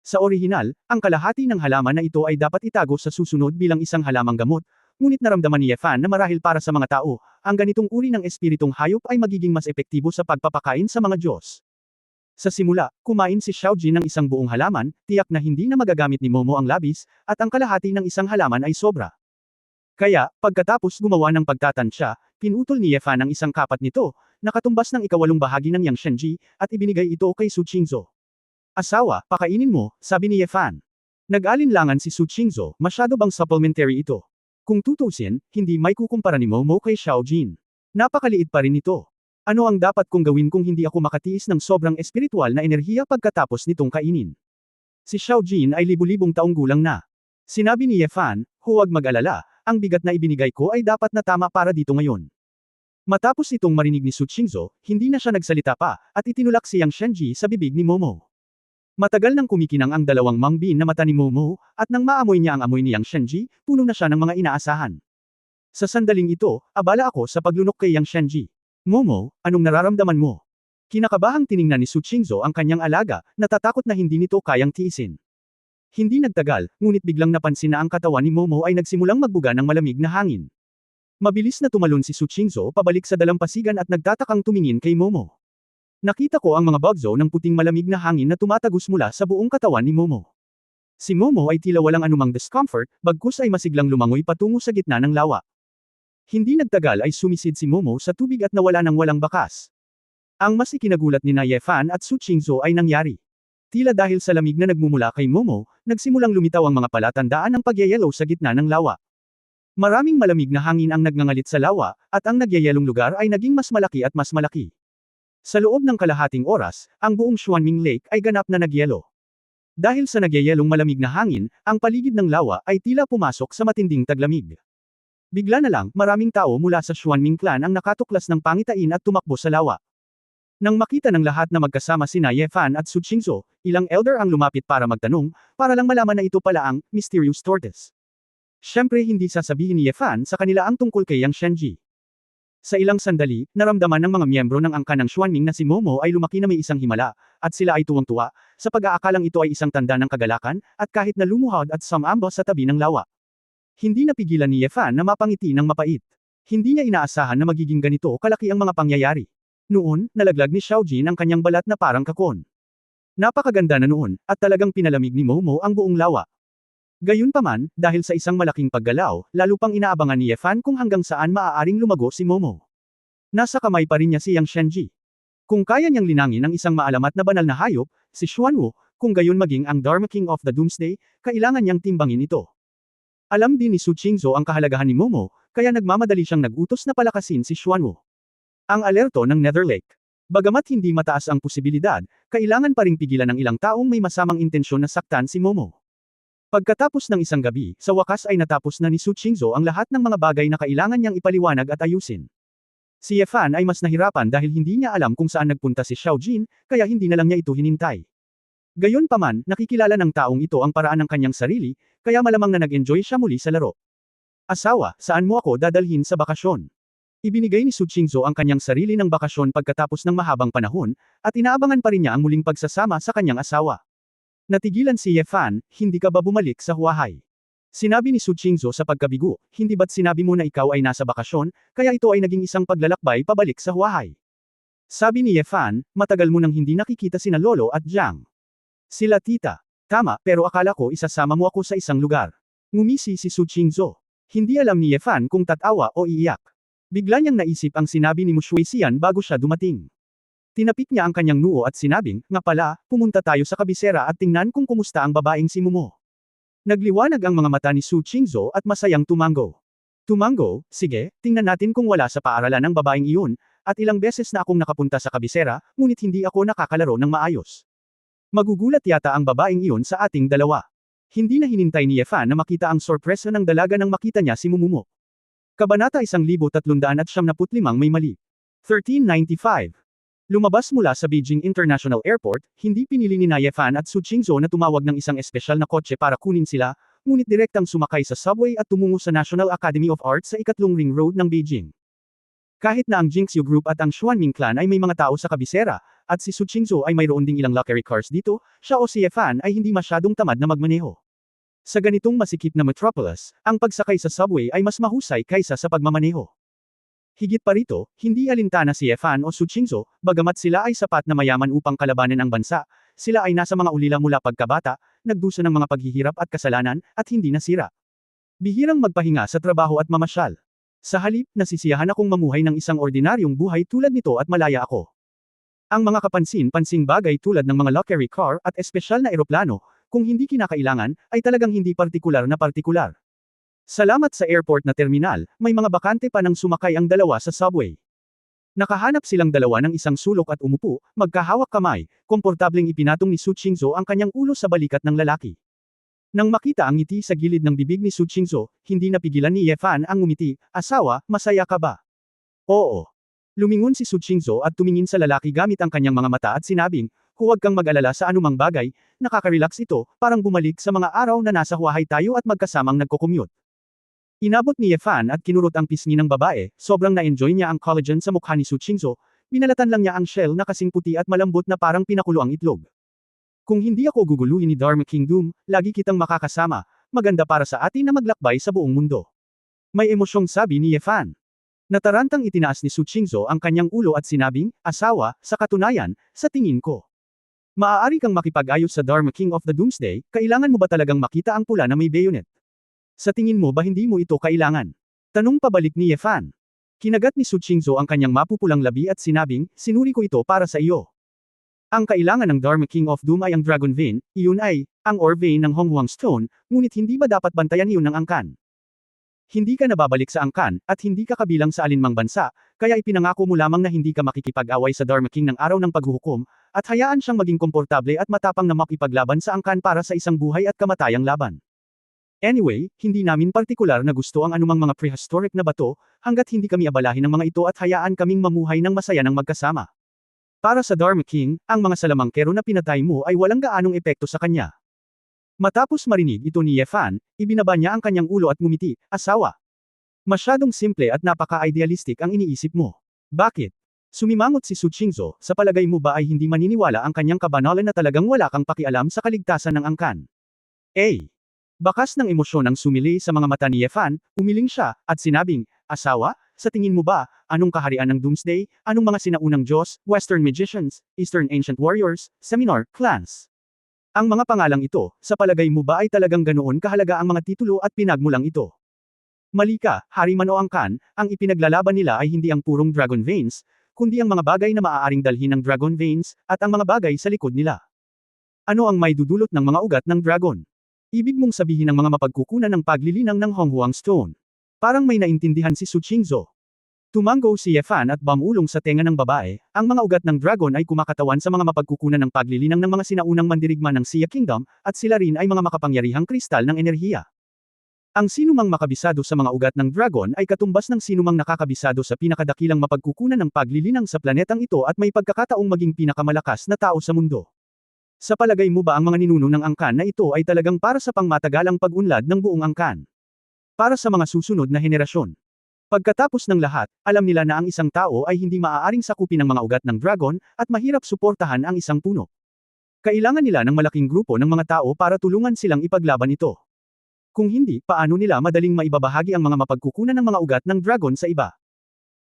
Sa orihinal, ang kalahati ng halaman na ito ay dapat itago sa susunod bilang isang halamang gamot, ngunit naramdaman ni Ye Fan na marahil para sa mga tao, ang ganitong uri ng espiritong hayop ay magiging mas epektibo sa pagpapakain sa mga Diyos. Sa simula, kumain si Xiaojin ng isang buong halaman, tiyak na hindi na magagamit ni Momo ang labis, at ang kalahati ng isang halaman ay sobra. Kaya, pagkatapos gumawa ng pagtatansya, pinutol ni Ye Fan ang isang kapat nito, nakatumbas ng 8 bahagi ng Yang Shenji, at ibinigay ito kay Su Qingzhou. Asawa, pakainin mo, sabi ni Ye Fan. Nag-alinlangan si Su Qingzhou, masyado bang supplementary ito? Kung tutusin, hindi may kukumpara ni Momo kay Xiaojin. Napakaliit pa rin ito. Ano ang dapat kong gawin kung hindi ako makatiis ng sobrang espiritual na enerhiya pagkatapos nitong kainin? Si Xiaojin ay libu-libong taong gulang na. Sinabi ni Ye Fan, huwag mag-alala, ang bigat na ibinigay ko ay dapat na tama para dito ngayon. Matapos itong marinig ni Su Qingzhou, hindi na siya nagsalita pa, at itinulak si Yang Shenji sa bibig ni Momo. Matagal nang kumikinang ang dalawang mangbin na mata ni Momo, at nang maamoy niya ang amoy ni Yang Shenji, puno na siya ng mga inaasahan. Sa sandaling ito, abala ako sa paglunok kay Yang Shenji. Momo, anong nararamdaman mo? Kinakabahang tiningnan ni Su Qingzhou ang kanyang alaga, natatakot na hindi nito kayang tiisin. Hindi nagtagal, ngunit biglang napansin na ang katawan ni Momo ay nagsimulang magbuga ng malamig na hangin. Mabilis na tumalon si Su Qingzhou pabalik sa dalampasigan at nagtatakang tumingin kay Momo. Nakita ko ang mga bagzo ng puting malamig na hangin na tumatagos mula sa buong katawan ni Momo. Si Momo ay tila walang anumang discomfort, bagkus ay masiglang lumangoy patungo sa gitna ng lawa. Hindi nagtagal ay sumisid si Momo sa tubig at nawala ng walang bakas. Ang mas ikinagulat ni Ye Fan at Su Qingzhou ay nangyari. Tila dahil sa lamig na nagmumula kay Momo, nagsimulang lumitaw ang mga palatandaan ng pagyayelo sa gitna ng lawa. Maraming malamig na hangin ang nagngangalit sa lawa, at ang nagyayelong lugar ay naging mas malaki at mas malaki. Sa loob ng kalahating oras, ang buong Xuanming Lake ay ganap na nagyelo. Dahil sa nagyayelong malamig na hangin, ang paligid ng lawa ay tila pumasok sa matinding taglamig. Bigla na lang, maraming tao mula sa Xuanming clan ang nakatuklas ng pangitain at tumakbo sa lawa. Nang makita ng lahat na magkasama sina Ye Fan at Su Qingzhou, ilang elder ang lumapit para magtanong, para lang malaman na ito pala ang mysterious tortoise. Siyempre hindi sasabihin ni Ye Fan sa kanila ang tungkol kay Yang Shenji. Sa ilang sandali, naramdaman ng mga miyembro ng angkan ng Xuanming na si Momo ay lumaki na may isang himala, at sila ay tuwang-tuwa, sa pag-aakalang ito ay isang tanda ng kagalakan, at kahit na lumuhod at sumamba sa tabi ng lawa. Hindi napigilan ni Ye Fan na mapangiti ng mapait. Hindi niya inaasahan na magiging ganito kalaki ang mga pangyayari. Noon, nalaglag ni Xiaojin ang kanyang balat na parang kakon. Napakaganda na noon, at talagang pinalamig ni Momo ang buong lawa. Gayunpaman, dahil sa isang malaking paggalaw, lalo pang inaabangan ni Ye Fan kung hanggang saan maaaring lumago si Momo. Nasa kamay pa rin niya si Yang Shenji. Kung kaya niyang linangin ang isang maalamat na banal na hayop, si Xuanwu, kung gayon maging ang Dharma King of the Doomsday, kailangan niyang timbangin ito. Alam din ni Su Qingzhou ang kahalagahan ni Momo, kaya nagmamadali siyang nagutos na palakasin si Xuanwu. Ang alerto ng Nether Lake. Bagamat hindi mataas ang posibilidad, kailangan pa ring pigilan ng ilang taong may masamang intensyon na saktan si Momo. Pagkatapos ng isang gabi, sa wakas ay natapos na ni Su Qingzhou ang lahat ng mga bagay na kailangan niyang ipaliwanag at ayusin. Si Ye Fan ay mas nahirapan dahil hindi niya alam kung saan nagpunta si Xiaojin, kaya hindi na lang niya ito hinintay. Gayunpaman, nakikilala ng taong ito ang paraan ng kanyang sarili, kaya malamang na nag-enjoy siya muli sa laro. Asawa, saan mo ako dadalhin sa bakasyon? Ibinigay ni Su Qingzhou ang kanyang sarili ng bakasyon pagkatapos ng mahabang panahon, at inaabangan pa rin niya ang muling pagsasama sa kanyang asawa. Natigilan si Ye Fan, hindi ka ba bumalik sa Huahay? Sinabi ni Su Qingzhou sa pagkabigo, hindi ba't sinabi mo na ikaw ay nasa bakasyon, kaya ito ay naging isang paglalakbay pabalik sa Huahay? Sabi ni Ye Fan, matagal mo nang hindi nakikita sina Lolo at Jiang. Sila tita. Tama, pero akala ko isasama mo ako sa isang lugar. Ngumisi si Su Qingzhou. Hindi alam ni Ye Fan kung tatawa o iiyak. Bigla niyang naisip ang sinabi ni Mu Shuixian bago siya dumating. Tinapik niya ang kanyang noo at sinabing, nga pala, pumunta tayo sa kabisera at tingnan kung kumusta ang babaeng si Momo. Nagliwanag ang mga mata ni Su Qingzhou at masayang tumango. Tumango, sige, tingnan natin kung wala sa paaralan ng babaeng iyon, at ilang beses na akong nakapunta sa kabisera, ngunit hindi ako nakakalaro ng maayos. Magugulat yata ang babaeng iyon sa ating dalawa. Hindi na hinintay ni Ye Fan na makita ang sorpresa ng dalaga nang makita niya si Momo. Kabanata 1375 may mali. 1395. Lumabas mula sa Beijing International Airport, hindi pinili ni Ye Fan at Su Qingzhou na tumawag ng isang espesyal na kotse para kunin sila, ngunit direktang sumakay sa subway at tumungo sa National Academy of Arts sa ikatlong ring road ng Beijing. Kahit na ang Jinxiu Group at ang Xuanming Clan ay may mga tao sa kabisera, at si Su Qingzhou ay mayroon ding ilang luxury cars dito, siya o si Ye Fan ay hindi masyadong tamad na magmaneho. Sa ganitong masikip na metropolis, ang pagsakay sa subway ay mas mahusay kaysa sa pagmamaneho. Higit pa rito, hindi alintana si Ye Fan o Su Qingzhou, bagamat sila ay sapat na mayaman upang kalabanin ang bansa, sila ay nasa mga ulila mula pagkabata, nagdusa ng mga paghihirap at kasalanan, at hindi nasira. Bihirang magpahinga sa trabaho at mamasyal. Sa halip, nasisiyahan akong mamuhay ng isang ordinaryong buhay tulad nito at malaya ako. Ang mga kapansin-pansing bagay tulad ng mga luxury car at espesyal na eroplano, kung hindi kinakailangan, ay talagang hindi partikular na partikular. Salamat sa airport na terminal, may mga bakante pa nang sumakay ang dalawa sa subway. Nakahanap silang dalawa ng isang sulok at umupo, magkahawak kamay, komportableng ipinatong ni Su Qingzhou ang kanyang ulo sa balikat ng lalaki. Nang makita ang ngiti sa gilid ng bibig ni Su Qingzhou, hindi napigilan ni Ye Fan ang ngumiti, asawa, masaya ka ba? Oo. Lumingon si Su Qingzhou at tumingin sa lalaki gamit ang kanyang mga mata at sinabing, huwag kang mag-alala sa anumang bagay, nakaka-relax ito, parang bumalik sa mga araw na nasa Huahay tayo at magkasamang nagko-commute. Inabot ni Ye Fan at kinurot ang pisngi ng babae, sobrang na-enjoy niya ang collagen sa mukha ni Su Qingzhou, binalatan lang niya ang shell na kasing puti at malambot na parang pinakulo ang itlog. Kung hindi ako guguluhin ni Dharma Kingdom, lagi kitang makakasama, maganda para sa atin na maglakbay sa buong mundo. May emosyong sabi ni Ye Fan. Natarantang itinaas ni Su Qingzhou ang kanyang ulo at sinabing, asawa, sa katunayan, sa tingin ko. Maaari kang makipag-ayos sa Dharma King of the Doomsday, kailangan mo ba talagang makita ang pula na may bayonet? Sa tingin mo ba hindi mo ito kailangan? Tanong pabalik ni Ye Fan. Kinagat ni Su Qingzhou ang kanyang mapupulang labi at sinabing, sinuri ko ito para sa iyo. Ang kailangan ng Dharma King of Doom ay ang Dragon Vein, iyon ay, ang Ore Vein ng Honghuang Stone, ngunit hindi ba dapat bantayan iyon ng angkan? Hindi ka nababalik sa angkan, at hindi ka kabilang sa alinmang bansa, kaya ipinangako mo lamang na hindi ka makikipag-away sa Dharma King ng araw ng paghuhukom, at hayaan siyang maging komportable at matapang na makipaglaban sa angkan para sa isang buhay at kamatayang laban. Anyway, hindi namin partikular na gusto ang anumang mga prehistoric na bato, hanggat hindi kami abalahin ng mga ito at hayaan kaming mamuhay ng masaya ng magkasama. Para sa Dharma King, ang mga salamangkero na pinatay mo ay walang gaanong epekto sa kanya. Matapos marinig ito ni Ye Fan, ibinaba niya ang kanyang ulo at ngumiti, asawa. Masyadong simple at napaka-idealistic ang iniisip mo. Bakit? Sumimangot si Su Qingzhou, sa palagay mo ba ay hindi maniniwala ang kanyang kabanalan na talagang wala kang pakialam sa kaligtasan ng angkan? Bakas ng emosyon ang sumili sa mga mata ni Ye Fan, umiling siya, at sinabing, asawa, sa tingin mo ba, anong kaharian ng Doomsday, anong mga sinaunang Diyos, Western Magicians, Eastern Ancient Warriors, Seminar, Clans? Ang mga pangalang ito, sa palagay mo ba ay talagang ganoon kahalaga ang mga titulo at pinagmulang ito? Mali ka, hari man o angkan, ang ipinaglalaban nila ay hindi ang purong Dragon Veins, kundi ang mga bagay na maaaring dalhin ng Dragon Veins, at ang mga bagay sa likod nila. Ano ang may dudulot ng mga ugat ng Dragon? Ibig mong sabihin ng mga mapagkukunan ng paglilinang ng Honghuang Stone. Parang may naintindihan si Su Qingzhou. Tumango si Ye Fan at bamulong sa tenga ng babae, ang mga ugat ng dragon ay kumakatawan sa mga mapagkukunan ng paglilinang ng mga sinaunang mandirigma ng Xia Kingdom, at sila rin ay mga makapangyarihang kristal ng enerhiya. Ang sinumang makabisado sa mga ugat ng dragon ay katumbas ng sinumang nakakabisado sa pinakadakilang mapagkukunan ng paglilinang sa planetang ito at may pagkakataong maging pinakamalakas na tao sa mundo. Sa palagay mo ba ang mga ninuno ng angkan na ito ay talagang para sa pangmatagalang pag-unlad ng buong angkan? Para sa mga susunod na henerasyon. Pagkatapos ng lahat, alam nila na ang isang tao ay hindi maaaring sakupin ng mga ugat ng dragon, at mahirap suportahan ang isang puno. Kailangan nila ng malaking grupo ng mga tao para tulungan silang ipaglaban ito. Kung hindi, paano nila madaling maibabahagi ang mga mapagkukunan ng mga ugat ng dragon sa iba?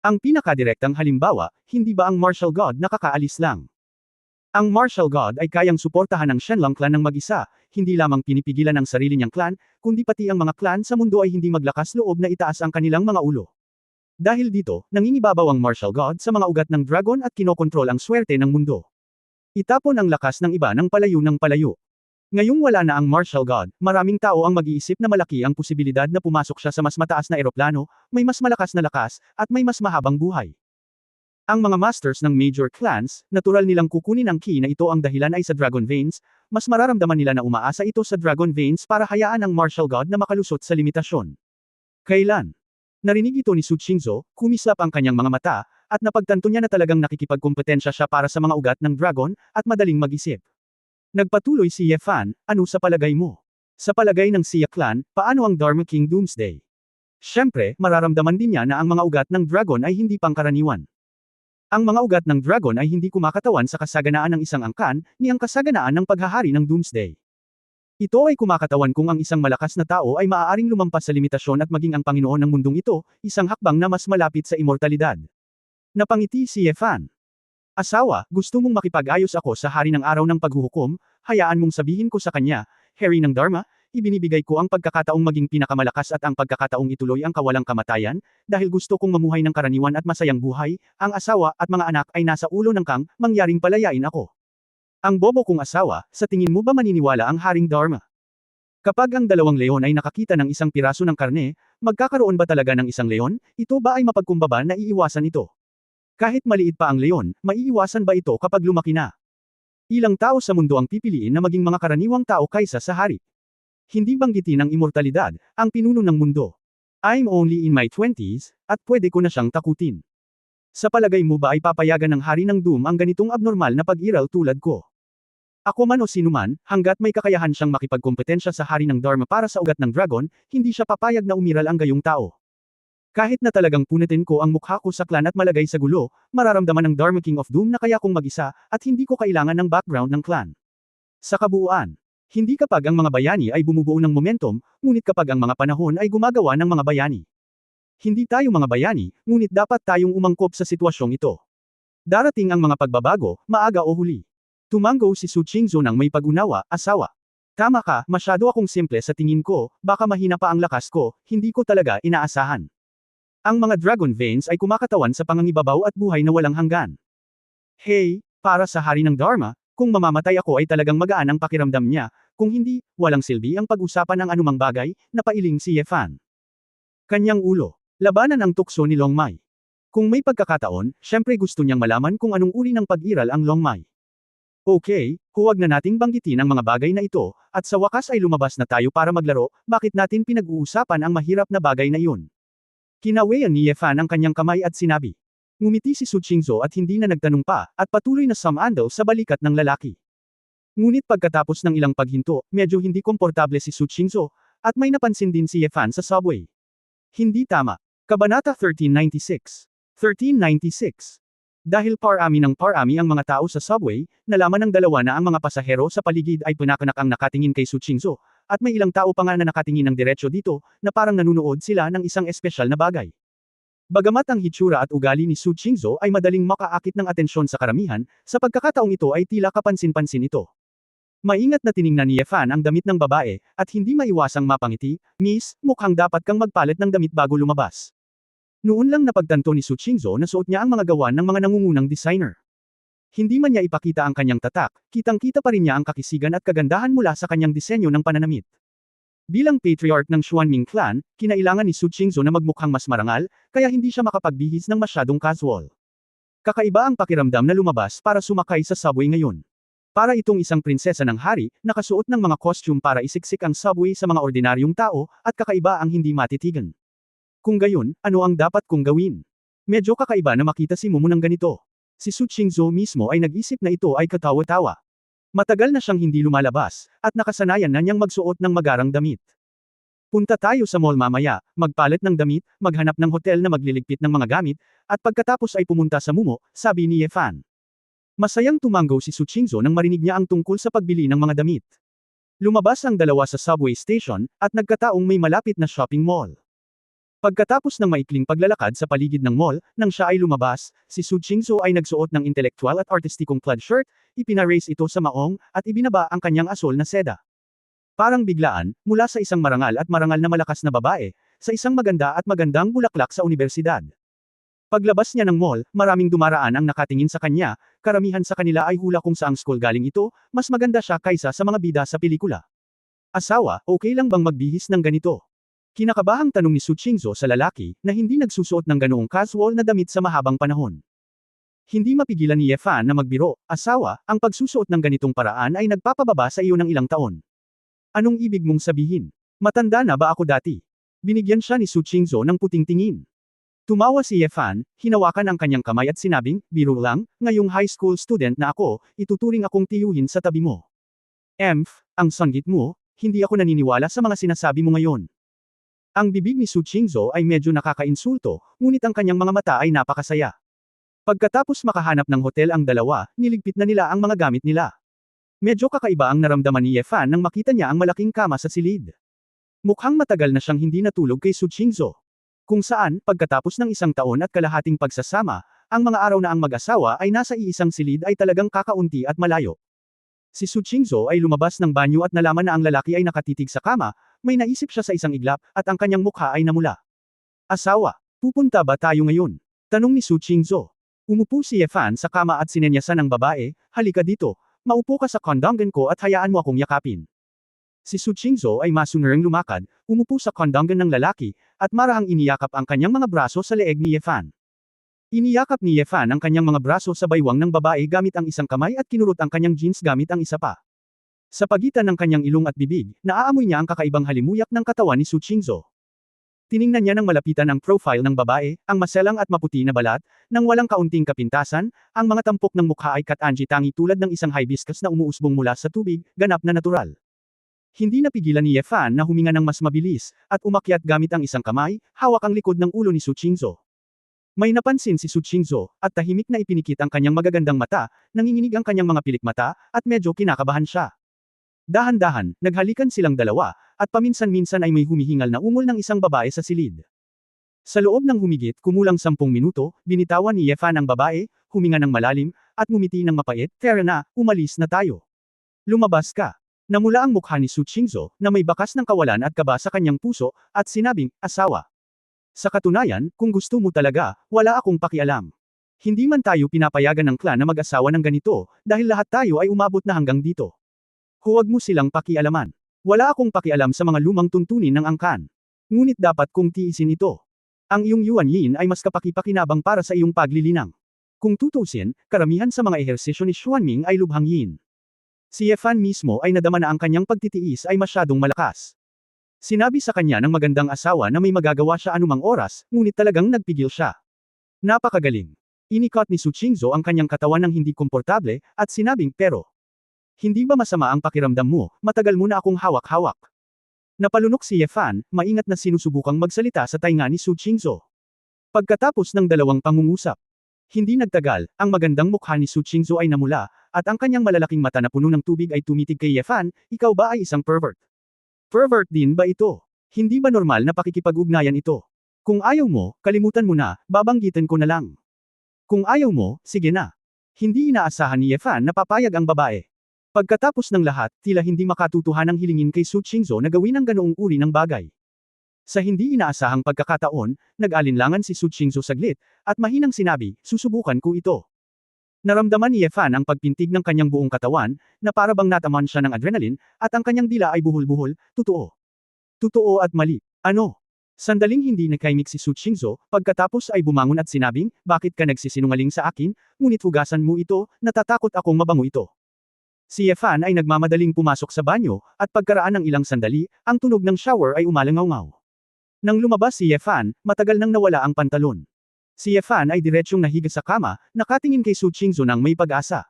Ang pinakadirektang halimbawa, hindi ba ang martial god nakakaalis lang? Ang martial god ay kayang suportahan ng Shenlong clan ng mag-isa, hindi lamang pinipigilan ang sarili niyang clan, kundi pati ang mga clan sa mundo ay hindi maglakas loob na itaas ang kanilang mga ulo. Dahil dito, nangingibabaw ang martial god sa mga ugat ng dragon at kinokontrol ang swerte ng mundo. Itapon ang lakas ng iba ng palayo. Ngayong wala na ang martial god, maraming tao ang mag-iisip na malaki ang posibilidad na pumasok siya sa mas mataas na eroplano, may mas malakas na lakas, at may mas mahabang buhay. Ang mga masters ng major clans, natural nilang kukunin ang key na ito ang dahilan ay sa Dragon Veins, mas mararamdaman nila na umaasa ito sa Dragon Veins para hayaan ang martial god na makalusot sa limitasyon. Kailan? Narinig ito ni Su Qingzhou, kumislap ang kanyang mga mata, at napagtanto niya na talagang nakikipagkompetensya siya para sa mga ugat ng dragon, at madaling mag-isip. Nagpatuloy si Ye Fan, ano sa palagay mo? Sa palagay ng Xia clan, paano ang Dharma King Doomsday? Siyempre, mararamdaman din niya na ang mga ugat ng dragon ay hindi pangkaraniwan. Ang mga ugat ng dragon ay hindi kumakatawan sa kasaganaan ng isang angkan, ni ang kasaganaan ng paghahari ng Doomsday. Ito ay kumakatawan kung ang isang malakas na tao ay maaaring lumampas sa limitasyon at maging ang Panginoon ng mundong ito, isang hakbang na mas malapit sa immortalidad. Napangiti si Ye Fan. Asawa, gusto mong makipag-ayos ako sa hari ng araw ng paghuhukom, hayaan mong sabihin ko sa kanya, Hari ng Dharma, ibinibigay ko ang pagkakataong maging pinakamalakas at ang pagkakataong ituloy ang kawalang kamatayan, dahil gusto kong mamuhay ng karaniwan at masayang buhay, ang asawa at mga anak ay nasa ulo ng kang, mangyaring palayain ako. Ang bobo kong asawa, sa tingin mo ba maniniwala ang Haring Dharma? Kapag ang dalawang leon ay nakakita ng isang piraso ng karne, magkakaroon ba talaga ng isang leon? Ito ba ay mapagkumbaba na iiwasan ito? Kahit maliit pa ang leon, maiiwasan ba ito kapag lumaki na? Ilang tao sa mundo ang pipiliin na maging mga karaniwang tao kaysa sa hari? Hindi banggitin ang immortalidad, ang pinuno ng mundo. I'm only in my 20s, at pwede ko na siyang takutin. Sa palagay mo ba ay papayagan ng hari ng Doom ang ganitong abnormal na pag-iral tulad ko? Ako man o sino man, hanggat may kakayahan siyang makipagkompetensya sa hari ng Dharma para sa ugat ng dragon, hindi siya papayag na umiral ang gayong tao. Kahit na talagang punitin ko ang mukha ko sa clan at malagay sa gulo, mararamdaman ng Dharma King of Doom na kaya kong mag-isa, at hindi ko kailangan ng background ng clan. Sa kabuuan, hindi kapag ang mga bayani ay bumubuo ng momentum, ngunit kapag ang mga panahon ay gumagawa ng mga bayani. Hindi tayo mga bayani, ngunit dapat tayong umangkop sa sitwasyong ito. Darating ang mga pagbabago, maaga o huli. Tumango si Su Qingzhou ng may pag-unawa, asawa. Tama ka, masyado akong simple sa tingin ko, baka mahina pa ang lakas ko, hindi ko talaga inaasahan. Ang mga dragon veins ay kumakatawan sa pangangibabaw at buhay na walang hanggan. Hey, para sa hari ng Dharma, kung mamamatay ako ay talagang magaan ang pakiramdam niya, kung hindi, walang silbi ang pag-usapan ng anumang bagay, napailing si Ye Fan. Kanyang ulo. Labanan ang tukso ni Long Mai. Kung may pagkakataon, syempre gusto niyang malaman kung anong uri ng pag-iral ang Long Mai. Okay, huwag na nating banggitin ang mga bagay na ito, at sa wakas ay lumabas na tayo para maglaro, bakit natin pinag-uusapan ang mahirap na bagay na iyon? Kinawayan ni Ye Fan ang kanyang kamay at sinabi. Ngumiti si Su Qingzhou at hindi na nagtanong pa, at patuloy na sumandal sa balikat ng lalaki. Ngunit pagkatapos ng ilang paghinto, medyo hindi komportable si Su Qingzhou, at may napansin din si Ye Fan sa subway. Hindi tama. Kabanata 1396. 1396. Dahil parami ng parami ang mga tao sa subway, nalaman ng dalawa na ang mga pasahero sa paligid ay pinakanak ang nakatingin kay Su Qingzhou, at may ilang tao pa nga na nakatingin ng diretsyo dito, na parang nanunood sila ng isang espesyal na bagay. Bagamat ang hitsura at ugali ni Su Qingzhou ay madaling makaakit ng atensyon sa karamihan, sa pagkakataong ito ay tila kapansin-pansin ito. Maingat na tiningnan ni Ye Fan ang damit ng babae, at hindi maiwasang mapangiti, Miss, mukhang dapat kang magpalit ng damit bago lumabas. Noon lang napagtanto ni Su Qingzhou na suot niya ang mga gawan ng mga nangungunang designer. Hindi man niya ipakita ang kanyang tatak, kitang-kita pa rin niya ang kakisigan at kagandahan mula sa kanyang disenyo ng pananamit. Bilang patriarch ng Xuanming clan, kinailangan ni Su Qingzhou na magmukhang mas marangal, kaya hindi siya makapagbihis ng masyadong casual. Kakaiba ang pakiramdam na lumabas para sumakay sa subway ngayon. Para itong isang prinsesa ng hari, nakasuot ng mga costume para isiksik ang subway sa mga ordinaryong tao, at kakaiba ang hindi matitigan. Kung gayon, ano ang dapat kong gawin? Medyo kakaiba na makita si Mumu ng ganito. Si Su Qingzhou mismo ay nag-isip na ito ay katawa-tawa. Matagal na siyang hindi lumalabas, at nakasanayan na niyang magsuot ng magarang damit. Punta tayo sa mall mamaya, magpalit ng damit, maghanap ng hotel na magliligpit ng mga gamit, at pagkatapos ay pumunta sa Mumo, sabi ni Ye Fan. Masayang tumango si Su Qingzhou nang marinig niya ang tungkol sa pagbili ng mga damit. Lumabas ang dalawa sa subway station, at nagkataong may malapit na shopping mall. Pagkatapos ng maikling paglalakad sa paligid ng mall, nang siya ay lumabas, si Su Qingzhou ay nagsuot ng intelektual at artistikong plaid shirt, ipinarace ito sa maong, at ibinaba ang kanyang asol na seda. Parang biglaan, mula sa isang marangal at marangal na malakas na babae, sa isang maganda at magandang bulaklak sa unibersidad. Paglabas niya ng mall, maraming dumaraan ang nakatingin sa kanya, karamihan sa kanila ay hula kung saang school galing ito, mas maganda siya kaysa sa mga bida sa pelikula. Asawa, okay lang bang magbihis ng ganito? Kinakabahang tanong ni Su Qingzhou sa lalaki, na hindi nagsusuot ng ganoong casual na damit sa mahabang panahon. Hindi mapigilan ni Ye Fan na magbiro, asawa, ang pagsusuot ng ganitong paraan ay nagpapababa sa iyo ng ilang taon. Anong ibig mong sabihin? Matanda na ba ako dati? Binigyan siya ni Su Qingzhou ng puting tingin. Tumawa si Ye Fan, hinawakan ang kanyang kamay at sinabing, biro lang, ngayong high school student na ako, ituturing akong tiyuhin sa tabi mo. Ang sanggit mo, hindi ako naniniwala sa mga sinasabi mo ngayon. Ang bibig ni Su Qingzhou ay medyo nakakainsulto, ngunit ang kanyang mga mata ay napakasaya. Pagkatapos makahanap ng hotel ang dalawa, niligpit na nila ang mga gamit nila. Medyo kakaiba ang naramdaman ni Ye Fan nang makita niya ang malaking kama sa silid. Mukhang matagal na siyang hindi natulog kay Su Qingzhou. Kung saan, pagkatapos ng isang taon at kalahating pagsasama, ang mga araw na ang mag-asawa ay nasa iisang silid ay talagang kakaunti at malayo. Si Su Qingzhou ay lumabas ng banyo at nalaman na ang lalaki ay nakatitig sa kama, may naisip siya sa isang iglap, at ang kanyang mukha ay namula. Asawa, pupunta ba tayo ngayon? Tanong ni Su Qingzhou. Umupo si Ye Fan sa kama at sinenyasan ng babae, halika dito, maupo ka sa kondongan ko at hayaan mo akong yakapin. Si Su Qingzhou ay masunurang lumakad, umupo sa kondongan ng lalaki, at marahang iniyakap ang kanyang mga braso sa leeg ni Ye Fan. Iniyakap ni Ye Fan ang kanyang mga braso sa baywang ng babae gamit ang isang kamay at kinurot ang kanyang jeans gamit ang isa pa. Sa pagitan ng kanyang ilong at bibig, naaamoy niya ang kakaibang halimuyak ng katawan ni Su Qingzhou. Tiningnan niya ng malapitan ang profile ng babae, ang maselang at maputi na balat, nang walang kaunting kapintasan, ang mga tampok ng mukha ay katangi tangi tulad ng isang hibiscus na umuusbong mula sa tubig, ganap na natural. Hindi napigilan ni Ye Fan na huminga ng mas mabilis, at umakyat gamit ang isang kamay, hawak ang likod ng ulo ni Su Qingzhou. May napansin si Su Qingzhou, at tahimik na ipinikit ang kanyang magagandang mata, nanginginig ang kanyang mga pilikmata, at medyo kinakabahan siya. Dahan-dahan, naghalikan silang dalawa, at paminsan-minsan ay may humihingal na ungol ng isang babae sa silid. Sa loob ng humigit kumulang 10 minuto, binitawan ni Yefan ang babae, huminga ng malalim, at ngumiti ng mapait, "Tara na, umalis na tayo. Lumabas ka." Namula ang mukha ni Su Qingzhou, na may bakas ng kawalan at kaba sa kanyang puso, at sinabing, "Asawa. Sa katunayan, kung gusto mo talaga, wala akong pakialam. Hindi man tayo pinapayagan ng klan na mag-asawa ng ganito, dahil lahat tayo ay umabot na hanggang dito. Huwag mo silang pakialaman. Wala akong pakialam sa mga lumang tuntunin ng angkan. Ngunit dapat kong tiisin ito. Ang iyong Yuan Yin ay mas kapaki-pakinabang para sa iyong paglilinang. Kung tutusin, karamihan sa mga ehersisyo ni Xuanming ay lubhang yin. Si Yefan mismo ay nadama na ang kanyang pagtitiis ay masyadong malakas. Sinabi sa kanya ng magandang asawa na may magagawa siya anumang oras, ngunit talagang nagpigil siya. Napakagaling. Inikot ni Su Qingzhou ang kanyang katawan ng hindi komportable, at sinabing, "Pero, hindi ba masama ang pakiramdam mo, matagal mo na akong hawak-hawak?" Napalunok si Yefan, maingat na sinusubukang magsalita sa tainga ni Su Qingzhou. Pagkatapos ng dalawang pangungusap, hindi nagtagal, ang magandang mukha ni Su Qingzhou ay namula, at ang kanyang malalaking mata na puno ng tubig ay tumitig kay Yefan, "Ikaw ba ay isang pervert? Pervert din ba ito? Hindi ba normal na pakikipag-ugnayan ito? Kung ayaw mo, kalimutan mo na, babanggitin ko na lang. Kung ayaw mo, sige na." Hindi inaasahan ni Yefan na papayag ang babae. Pagkatapos ng lahat, tila hindi makatutuhanang hilingin kay Su Qingzhou na gawin ang ganoong uri ng bagay. Sa hindi inaasahang pagkakataon, nag-alinlangan si Su Qingzhou saglit, at mahinang sinabi, "Susubukan ko ito." Naramdaman ni Yefan ang pagpintig ng kanyang buong katawan, na para bang nataman siya ng adrenaline, at ang kanyang dila ay buhol-buhol, "Totoo. Totoo at mali. Ano?" Sandaling hindi nakaimik si Su Qingzhou, pagkatapos ay bumangon at sinabing, "Bakit ka nagsisinungaling sa akin, ngunit hugasan mo ito, natatakot akong mabango ito." Si Yefan ay nagmamadaling pumasok sa banyo, at pagkaraan ng ilang sandali, ang tunog ng shower ay umalangaw-ngaw. Nang lumabas si Yefan, matagal nang nawala ang pantalon. Si Yefan ay diretsyong nahiga sa kama, nakatingin kay Su Qingzhou ng may pag-asa.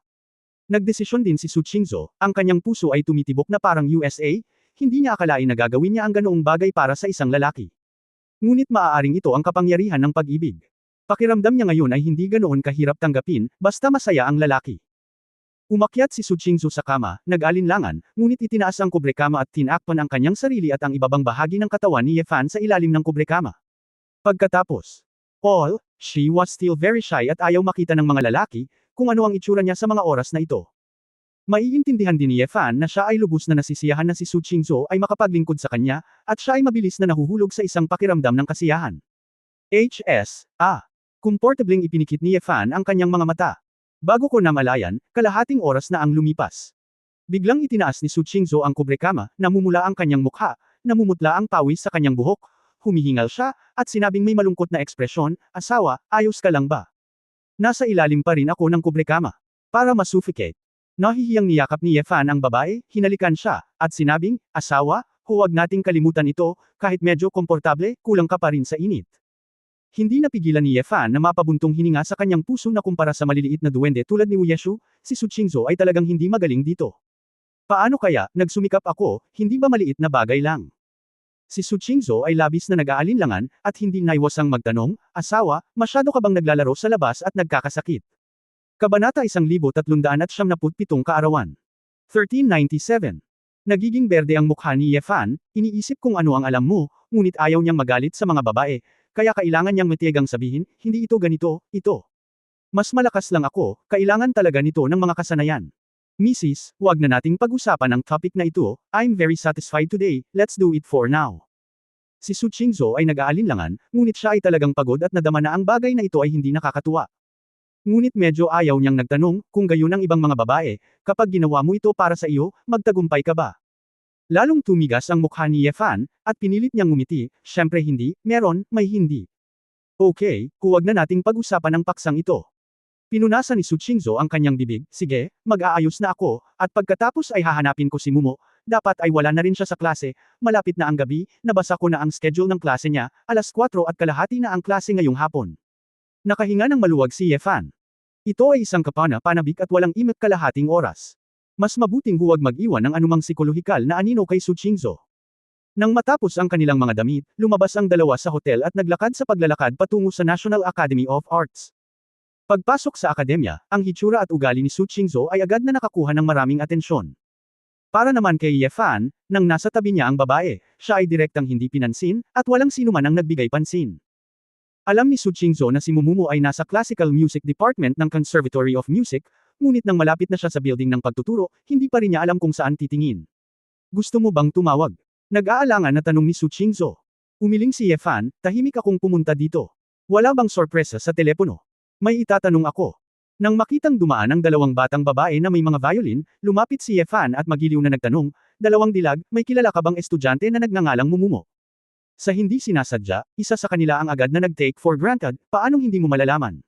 Nagdesisyon din si Su Qingzhou, ang kanyang puso ay tumitibok na parang USA, hindi niya akalain na gagawin niya ang ganoong bagay para sa isang lalaki. Ngunit maaaring ito ang kapangyarihan ng pag-ibig. Pakiramdam niya ngayon ay hindi ganoon kahirap tanggapin, basta masaya ang lalaki. Umakyat si Su Qingzhou sa kama, nag-alinlangan, ngunit itinaas ang kubrekama at tinakpan ang kanyang sarili at ang ibabang bahagi ng katawan ni Yefan sa ilalim ng kubrekama. Pagkatapos, she was still very shy at ayaw makita ng mga lalaki, kung ano ang itsura niya sa mga oras na ito. Maiintindihan din ni Yefan na siya ay lubos na nasisiyahan na si Su Qingzhou ay makapaglingkod sa kanya, at siya ay mabilis na nahuhulog sa isang pakiramdam ng kasiyahan. Komportableng ipinikit ni Yefan ang kanyang mga mata. Bago ko namalayan, kalahating oras na ang lumipas. Biglang itinaas ni Su Qingzhou ang kubrekama, namumula ang kanyang mukha, namumutla ang pawis sa kanyang buhok, humihingal siya, at sinabing may malungkot na ekspresyon, "Asawa, ayos ka lang ba? Nasa ilalim pa rin ako ng kubrekama." Para masuffocate. Nahihiyang niyakap ni Yefan ang babae, hinalikan siya, at sinabing, "Asawa, huwag nating kalimutan ito, kahit medyo komportable, kulang ka pa rin sa init." Hindi napigilan ni Yefan na mapabuntong hininga sa kanyang puso na kumpara sa maliliit na duwende tulad ni Uyeshu, si Su Qingzhou ay talagang hindi magaling dito. "Paano kaya, nagsumikap ako, hindi ba maliit na bagay lang?" Si Su Qingzhou ay labis na nag-aalinlangan, at hindi naiwasang magtanong, "Asawa, masyado ka bang naglalaro sa labas at nagkakasakit?" Kabanata 1397 Kaarawan. 1397. Nagiging berde ang mukha ni Yefan, iniisip kung ano ang alam mo, ngunit ayaw niyang magalit sa mga babae, kaya kailangan niyang matiyagang sabihin, "Hindi ito ganito, ito. Mas malakas lang ako, kailangan talaga nito ng mga kasanayan." "Mrs., wag na nating pag-usapan ang topic na ito, I'm very satisfied today, let's do it for now." Si Su Qingzhou ay nag-aalinlangan, ngunit siya ay talagang pagod at nadama na ang bagay na ito ay hindi nakakatuwa. Ngunit medyo ayaw niyang nagtanong, kung gayon ang ibang mga babae, "Kapag ginawa mo ito para sa iyo, magtagumpay ka ba?" Lalong tumigas ang mukha ni Yefan, at pinilit niyang ngumiti, "Siyempre hindi, may hindi." "Okay, huwag na nating pag-usapan ang paksang ito." Pinunasan ni Su Qingzhou ang kanyang bibig, "Sige, mag-aayos na ako, at pagkatapos ay hahanapin ko si Mumo, dapat ay wala na rin siya sa klase, malapit na ang gabi, nabasa ko na ang schedule ng klase niya, 4:30 na ang klase ngayong hapon." Nakahinga ng maluwag si Yefan. Ito ay isang panabik at walang imik kalahating oras. Mas mabuting huwag mag-iwan ng anumang psikolohikal na anino kay Su Qingzhou. Nang matapos ang kanilang mga damit, lumabas ang dalawa sa hotel at naglakad sa paglalakad patungo sa National Academy of Arts. Pagpasok sa akademya, ang hitsura at ugali ni Su Qingzhou ay agad na nakakuha ng maraming atensyon. Para naman kay Yefan, nang nasa tabi niya ang babae, siya ay direktang hindi pinansin, at walang sino man ang nagbigay pansin. Alam ni Su Qingzhou na si Mumumu ay nasa Classical Music Department ng Conservatory of Music, ngunit nang malapit na siya sa building ng pagtuturo, hindi pa rin niya alam kung saan titingin. Gusto mo bang tumawag? Nag-aalangan na tanong ni Su Qingzhou. Umiling si Yefan, tahimik akong pumunta dito. Wala bang sorpresa sa telepono? May itatanong ako. Nang makitang dumaan ang dalawang batang babae na may mga violin, lumapit si Yefan at magiliw na nagtanong, "Dalawang dilag, may kilala ka bang estudyante na nagngangalang Mumumo?" Sa hindi sinasadya, isa sa kanila ang agad na nag-take for granted, paanong hindi mo malalaman?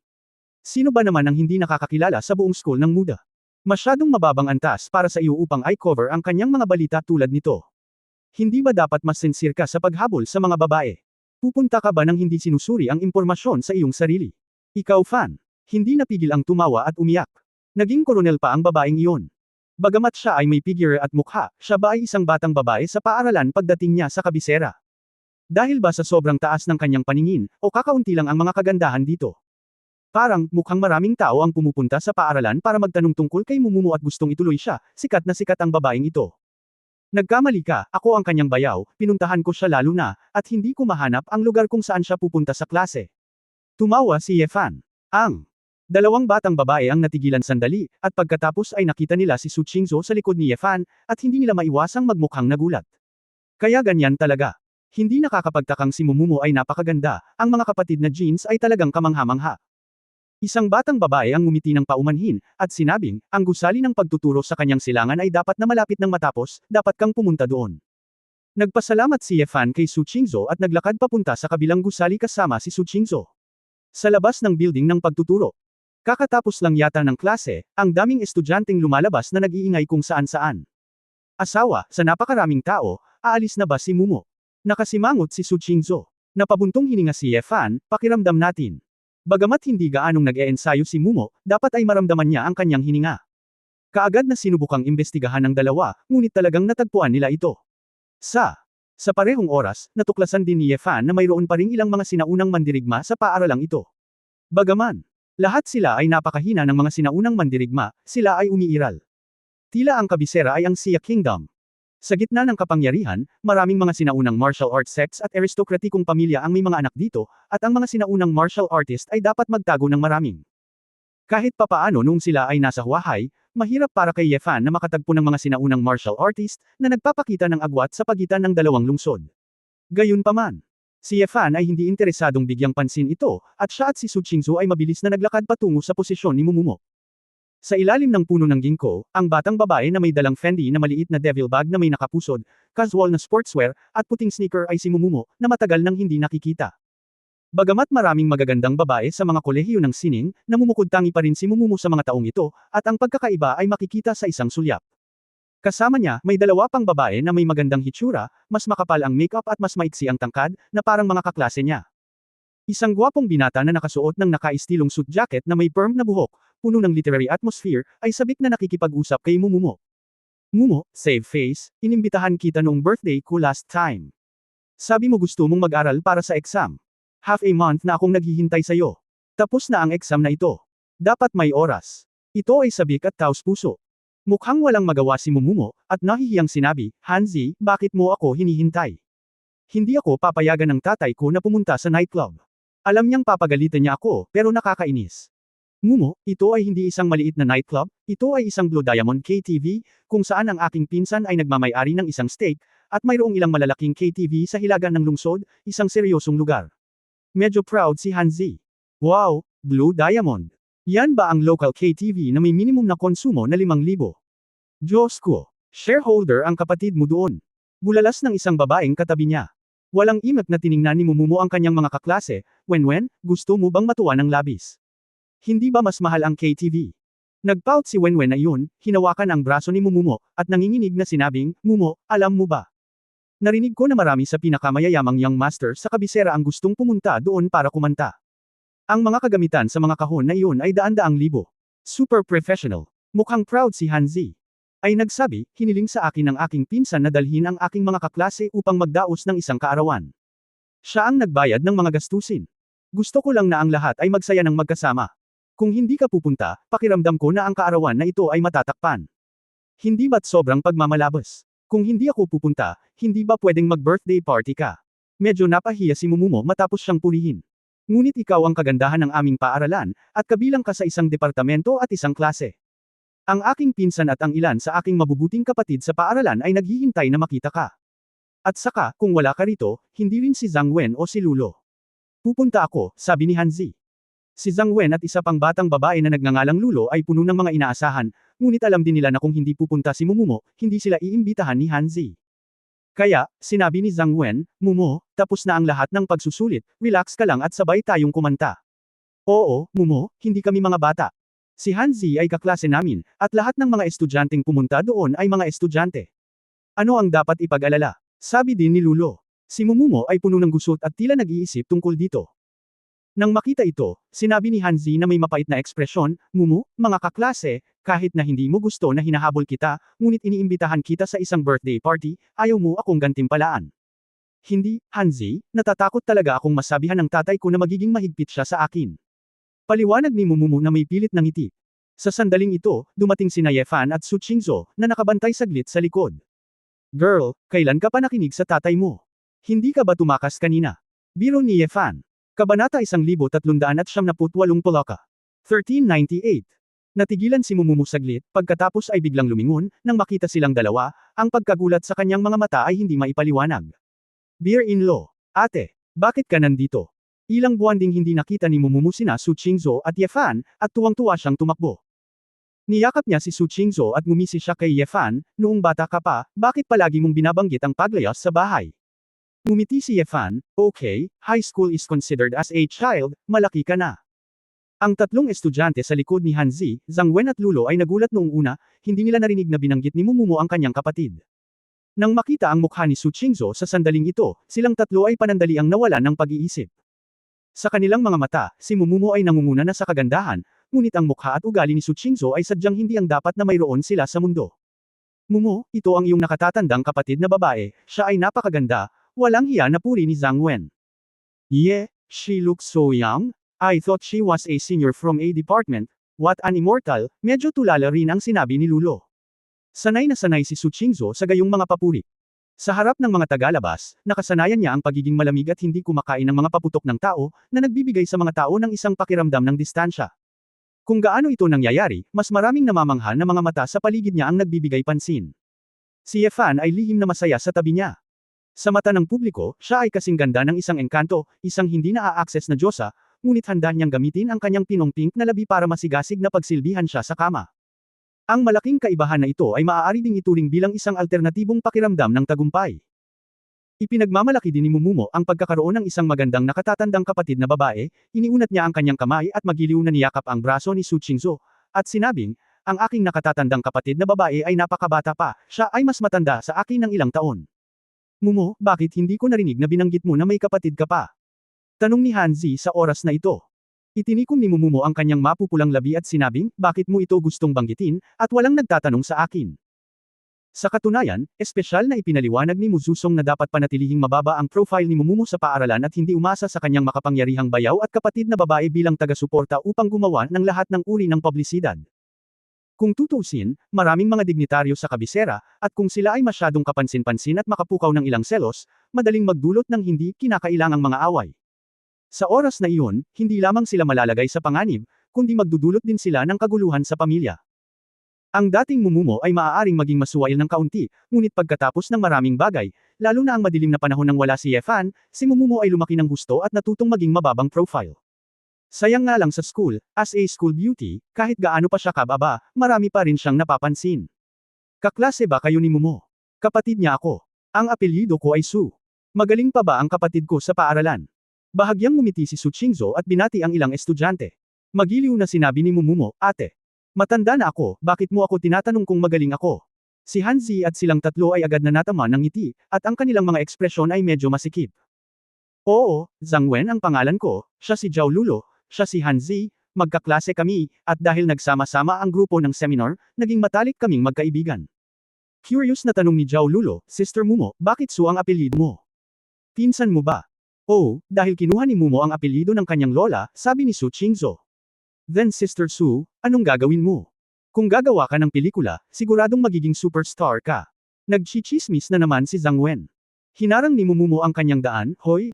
Sino ba naman ang hindi nakakakilala sa buong school ng Muda? Masyadong mababang antas para sa iyo upang i-cover ang kanyang mga balita tulad nito. Hindi ba dapat mas sincere ka sa paghabol sa mga babae? Pupunta ka ba nang hindi sinusuri ang impormasyon sa iyong sarili? Ikaw fan. Hindi napigil ang tumawa at umiyak. Naging koronel pa ang babaeng iyon. Bagamat siya ay may figure at mukha, siya ba ay isang batang babae sa paaralan pagdating niya sa kabisera? Dahil ba sa sobrang taas ng kanyang paningin, o kakaunti lang ang mga kagandahan dito? Parang, mukhang maraming tao ang pumupunta sa paaralan para magtanong tungkol kay Mumumu at gustong ituloy siya, sikat na sikat ang babaeng ito. Nagkamali ka, ako ang kanyang bayaw, pinuntahan ko siya lalo na, at hindi ko mahanap ang lugar kung saan siya pupunta sa klase. Tumawa si Yefan. Ang dalawang batang babae ang natigilan sandali, at pagkatapos ay nakita nila si Su Qingzhou sa likod ni Yefan, at hindi nila maiwasang magmukhang nagulat. Kaya ganyan talaga. Hindi nakakapagtakang si Mumumu ay napakaganda, ang mga kapatid na jeans ay talagang kamangha-mangha. Isang batang babae ang ngumiti ng paumanhin, at sinabing, ang gusali ng pagtuturo sa kanyang silangan ay dapat na malapit ng matapos, dapat kang pumunta doon. Nagpasalamat si Yefan kay Su Qingzhou at naglakad papunta sa kabilang gusali kasama si Su Qingzhou. Sa labas ng building ng pagtuturo. Kakatapos lang yata ng klase, ang daming estudyanteng lumalabas na nag-iingay kung saan-saan. Asawa, sa napakaraming tao, aalis na ba si Mumu? Nakasimangot si Su Qingzhou. Napabuntong hininga si Yefan, pakiramdam natin. Bagamat hindi gaanong nag-e-ensayo si Mumu, dapat ay maramdaman niya ang kanyang hininga. Kaagad na sinubukang imbestigahan ng dalawa, ngunit talagang natagpuan nila ito. Sa parehong oras, natuklasan din ni Yefan na mayroon pa ring ilang mga sinaunang mandirigma sa paaralang ito. Bagaman, lahat sila ay napakahina ng mga sinaunang mandirigma, sila ay umiiral. Tila ang kabisera ay ang Xia Kingdom. Sa gitna ng kapangyarihan, maraming mga sinaunang martial arts sects at aristokratikong pamilya ang may mga anak dito, at ang mga sinaunang martial artist ay dapat magtago ng maraming. Kahit papaano noong sila ay nasa Huahay, mahirap para kay Yefan na makatagpo ng mga sinaunang martial artist na nagpapakita ng agwat sa pagitan ng dalawang lungsod. Gayunpaman, si Yefan ay hindi interesadong bigyang pansin ito, at siya at si Su Qingzhou ay mabilis na naglakad patungo sa posisyon ni Mumumo. Sa ilalim ng puno ng ginkgo, ang batang babae na may dalang Fendi na maliit na devil bag na may nakapusod, casual na sportswear, at puting sneaker ay si Mumumo, na matagal nang hindi nakikita. Bagamat maraming magagandang babae sa mga kolehiyo ng sining, namumukod-tangi pa rin si Mumumu sa mga taong ito, at ang pagkakaiba ay makikita sa isang sulyap. Kasama niya, may dalawa pang babae na may magandang hitsura, mas makapal ang makeup at mas maiksi ang tangkad, na parang mga kaklase niya. Isang gwapong binata na nakasuot ng naka-estilong suit jacket na may perm na buhok, puno ng literary atmosphere, ay sabik na nakikipag-usap kay Mumumu. Mumu, save face, inimbitahan kita noong birthday ko last time. Sabi mo gusto mong mag-aral para sa exam. Half a month na akong naghihintay sa'yo. Tapos na ang exam na ito. Dapat may oras. Ito ay sabik at taos puso. Mukhang walang magawa si Mumumo, at nahihiyang sinabi, Hanzi, bakit mo ako hinihintay? Hindi ako papayagan ng tatay ko na pumunta sa nightclub. Alam niyang papagalitan niya ako, pero nakakainis. Mumo, ito ay hindi isang maliit na nightclub, ito ay isang Blue Diamond KTV, kung saan ang aking pinsan ay nagmamay-ari ng isang steak, at mayroong ilang malalaking KTV sa hilaga ng lungsod, isang seryosong lugar. Medyo proud si Hanzi. Wow, Blue Diamond. Yan ba ang local KTV na may minimum na konsumo na 5,000? Diyos ko, shareholder ang kapatid mo doon. Bulalas ng isang babaeng katabi niya. Walang imak na tiningnan ni Mumumo ang kanyang mga kaklase, Wenwen, gusto mo bang matuwa ng labis? Hindi ba mas mahal ang KTV? Nagpout si Wenwen na iyon, hinawakan ang braso ni Mumumo, at nanginginig na sinabing, Mumo, alam mo ba? Narinig ko na marami sa pinakamayayamang young master sa kabisera ang gustong pumunta doon para kumanta. Ang mga kagamitan sa mga kahon na iyon ay daan-daang libo. Super professional. Mukhang proud si Hanzi. Ay nagsabi, hiniling sa akin ng aking pinsan na dalhin ang aking mga kaklase upang magdaos ng isang kaarawan. Siya ang nagbayad ng mga gastusin. Gusto ko lang na ang lahat ay magsaya ng magkasama. Kung hindi ka pupunta, pakiramdam ko na ang kaarawan na ito ay matatakpan. Hindi ba't sobrang pagmamalabas? Kung hindi ako pupunta, hindi ba pwedeng mag-birthday party ka? Medyo napahiya si Momomo matapos siyang purihin. Ngunit ikaw ang kagandahan ng aming paaralan, at kabilang ka sa isang departamento at isang klase. Ang aking pinsan at ang ilan sa aking mabubuting kapatid sa paaralan ay naghihintay na makita ka. At saka, kung wala ka rito, hindi rin si Zhang Wen o si Lulo. Pupunta ako, sabi ni Hanzi. Si Zhang Wen at isa pang batang babae na nagngangalang Lulo ay puno ng mga inaasahan, ngunit alam din nila na kung hindi pupunta si Momomo, hindi sila iimbitahan ni Hanzi. Kaya, sinabi ni Zhang Wen, Momo, tapos na ang lahat ng pagsusulit, relax ka lang at sabay tayong kumanta. Oo, Momo, hindi kami mga bata. Si Hanzi ay kaklase namin, at lahat ng mga estudyanteng pumunta doon ay mga estudyante. Ano ang dapat ipag-alala? Sabi din ni Lulo. Si Momomo ay puno ng gusot at tila nag-iisip tungkol dito. Nang makita ito, sinabi ni Hanzi na may mapait na ekspresyon, Mumu, mga kaklase, kahit na hindi mo gusto na hinahabol kita, ngunit iniimbitahan kita sa isang birthday party, ayaw mo akong gantimpalaan. Hindi, Hanzi, natatakot talaga akong masabihan ng tatay ko na magiging mahigpit siya sa akin. Paliwanag ni Mumu na may pilit na ngiti. Sa sandaling ito, dumating sina Yefan at Su Qingzhou, na nakabantay saglit sa likod. Girl, kailan ka pa nakinig sa tatay mo? Hindi ka ba tumakas kanina? Biro ni Yefan. Kabanata 1378 Pulaka. 1398. Natigilan si Mumu saglit, pagkatapos ay biglang lumingon, nang makita silang dalawa, ang pagkagulat sa kanyang mga mata ay hindi maipaliwanag. Beer-in-law. Ate, bakit ka nandito? Ilang buwan ding hindi nakita ni Mumu sina Su Qingzhou at Yefan, at tuwang-tuwa siyang tumakbo. Niyakap niya si Su Qingzhou at ngumisi siya kay Yefan, noong bata ka pa, bakit palagi mong binabanggit ang paglayas sa bahay? Ngumiti si Yefan, okay, high school is considered as a child, malaki ka na. Ang tatlong estudyante sa likod ni Hanzi, Zhang Wen at Lulo ay nagulat noong una, hindi nila narinig na binanggit ni Momomo ang kanyang kapatid. Nang makita ang mukha ni Su Qingzhou sa sandaling ito, silang tatlo ay panandaliang nawalan ng pag-iisip. Sa kanilang mga mata, si Momomo ay nangunguna na sa kagandahan, ngunit ang mukha at ugali ni Su Qingzhou ay sadyang hindi ang dapat na mayroon sila sa mundo. Momo, ito ang iyong nakatatandang kapatid na babae, siya ay napakaganda. Walang hiya na puri ni Zhang Wen. Yeah, she looks so young. I thought she was a senior from a department. What an immortal, medyo tulala rin ang sinabi ni Lulo. Sanay na sanay si Su Qingzhou sa gayong mga papuri. Sa harap ng mga tagalabas, nakasanayan niya ang pagiging malamig at hindi kumakain ng mga paputok ng tao, na nagbibigay sa mga tao ng isang pakiramdam ng distansya. Kung gaano ito nangyayari, mas maraming namamangha na mga mata sa paligid niya ang nagbibigay pansin. Si Yefan ay lihim na masaya sa tabi niya. Sa mata ng publiko, siya ay kasing ganda ng isang engkanto, isang hindi na-a-access na diyosa, ngunit handa niyang gamitin ang kanyang pinong pink na labi para masigasig na pagsilbihan siya sa kama. Ang malaking kaibahan na ito ay maaari ding ituring bilang isang alternatibong pakiramdam ng tagumpay. Ipinagmamalaki din ni Momomo ang pagkakaroon ng isang magandang nakatatandang kapatid na babae, iniunat niya ang kanyang kamay at magiliw na niyakap ang braso ni Su Qingzhou, at sinabing, ang aking nakatatandang kapatid na babae ay napakabata pa, siya ay mas matanda sa akin ng ilang taon. Momo, bakit hindi ko narinig na binanggit mo na may kapatid ka pa? Tanong ni Hanzi sa oras na ito. Itinikom ni Momomo ang kanyang mapupulang labi at sinabing, bakit mo ito gustong banggitin, at walang nagtatanong sa akin. Sa katunayan, espesyal na ipinaliwanag ni Muzusong na dapat panatilihing mababa ang profile ni Momomo sa paaralan at hindi umasa sa kanyang makapangyarihang bayaw at kapatid na babae bilang taga-suporta upang gumawa ng lahat ng uri ng publisidad. Kung tutuusin, maraming mga dignitaryo sa kabisera, at kung sila ay masyadong kapansin-pansin at makapukaw ng ilang selos, madaling magdulot ng hindi kinakailangang mga away. Sa oras na iyon, hindi lamang sila malalagay sa panganib, kundi magdudulot din sila ng kaguluhan sa pamilya. Ang dating Momomo ay maaaring maging masuwail ng kaunti, ngunit pagkatapos ng maraming bagay, lalo na ang madilim na panahon nang wala si Yefan, si Momomo ay lumaki ng gusto at natutong maging mababang profile. Sayang nga lang sa school, as a school beauty, kahit gaano pa siya kababa, marami pa rin siyang napapansin. Kaklase ba kayo ni Momo? Kapatid niya ako. Ang apelyido ko ay Su. Magaling pa ba ang kapatid ko sa paaralan? Bahagyang ngumiti si Su Qingzhou at binati ang ilang estudyante. Magiliw na sinabi ni Momomo, ate. Matanda na ako, bakit mo ako tinatanong kung magaling ako? Si Hanzi at silang tatlo ay agad na natama ng ngiti, at ang kanilang mga ekspresyon ay medyo masikip. Oo, Zhang Wen ang pangalan ko, siya si Zhao Lulo. Siya si Hanzi, magkaklase kami, at dahil nagsama-sama ang grupo ng seminar, naging matalik kaming magkaibigan. Curious na tanong ni Zhao Lulo, Sister Momo, bakit Su ang apelyido mo? Pinsan mo ba? Oh, dahil kinuha ni Momo ang apelyido ng kanyang lola, sabi ni Su Qingzhou. Then Sister Su, anong gagawin mo? Kung gagawa ka ng pelikula, siguradong magiging superstar ka. Nagchichismis na naman si Zhang Wen. Hinarang ni Mumumo ang kanyang daan, hoy,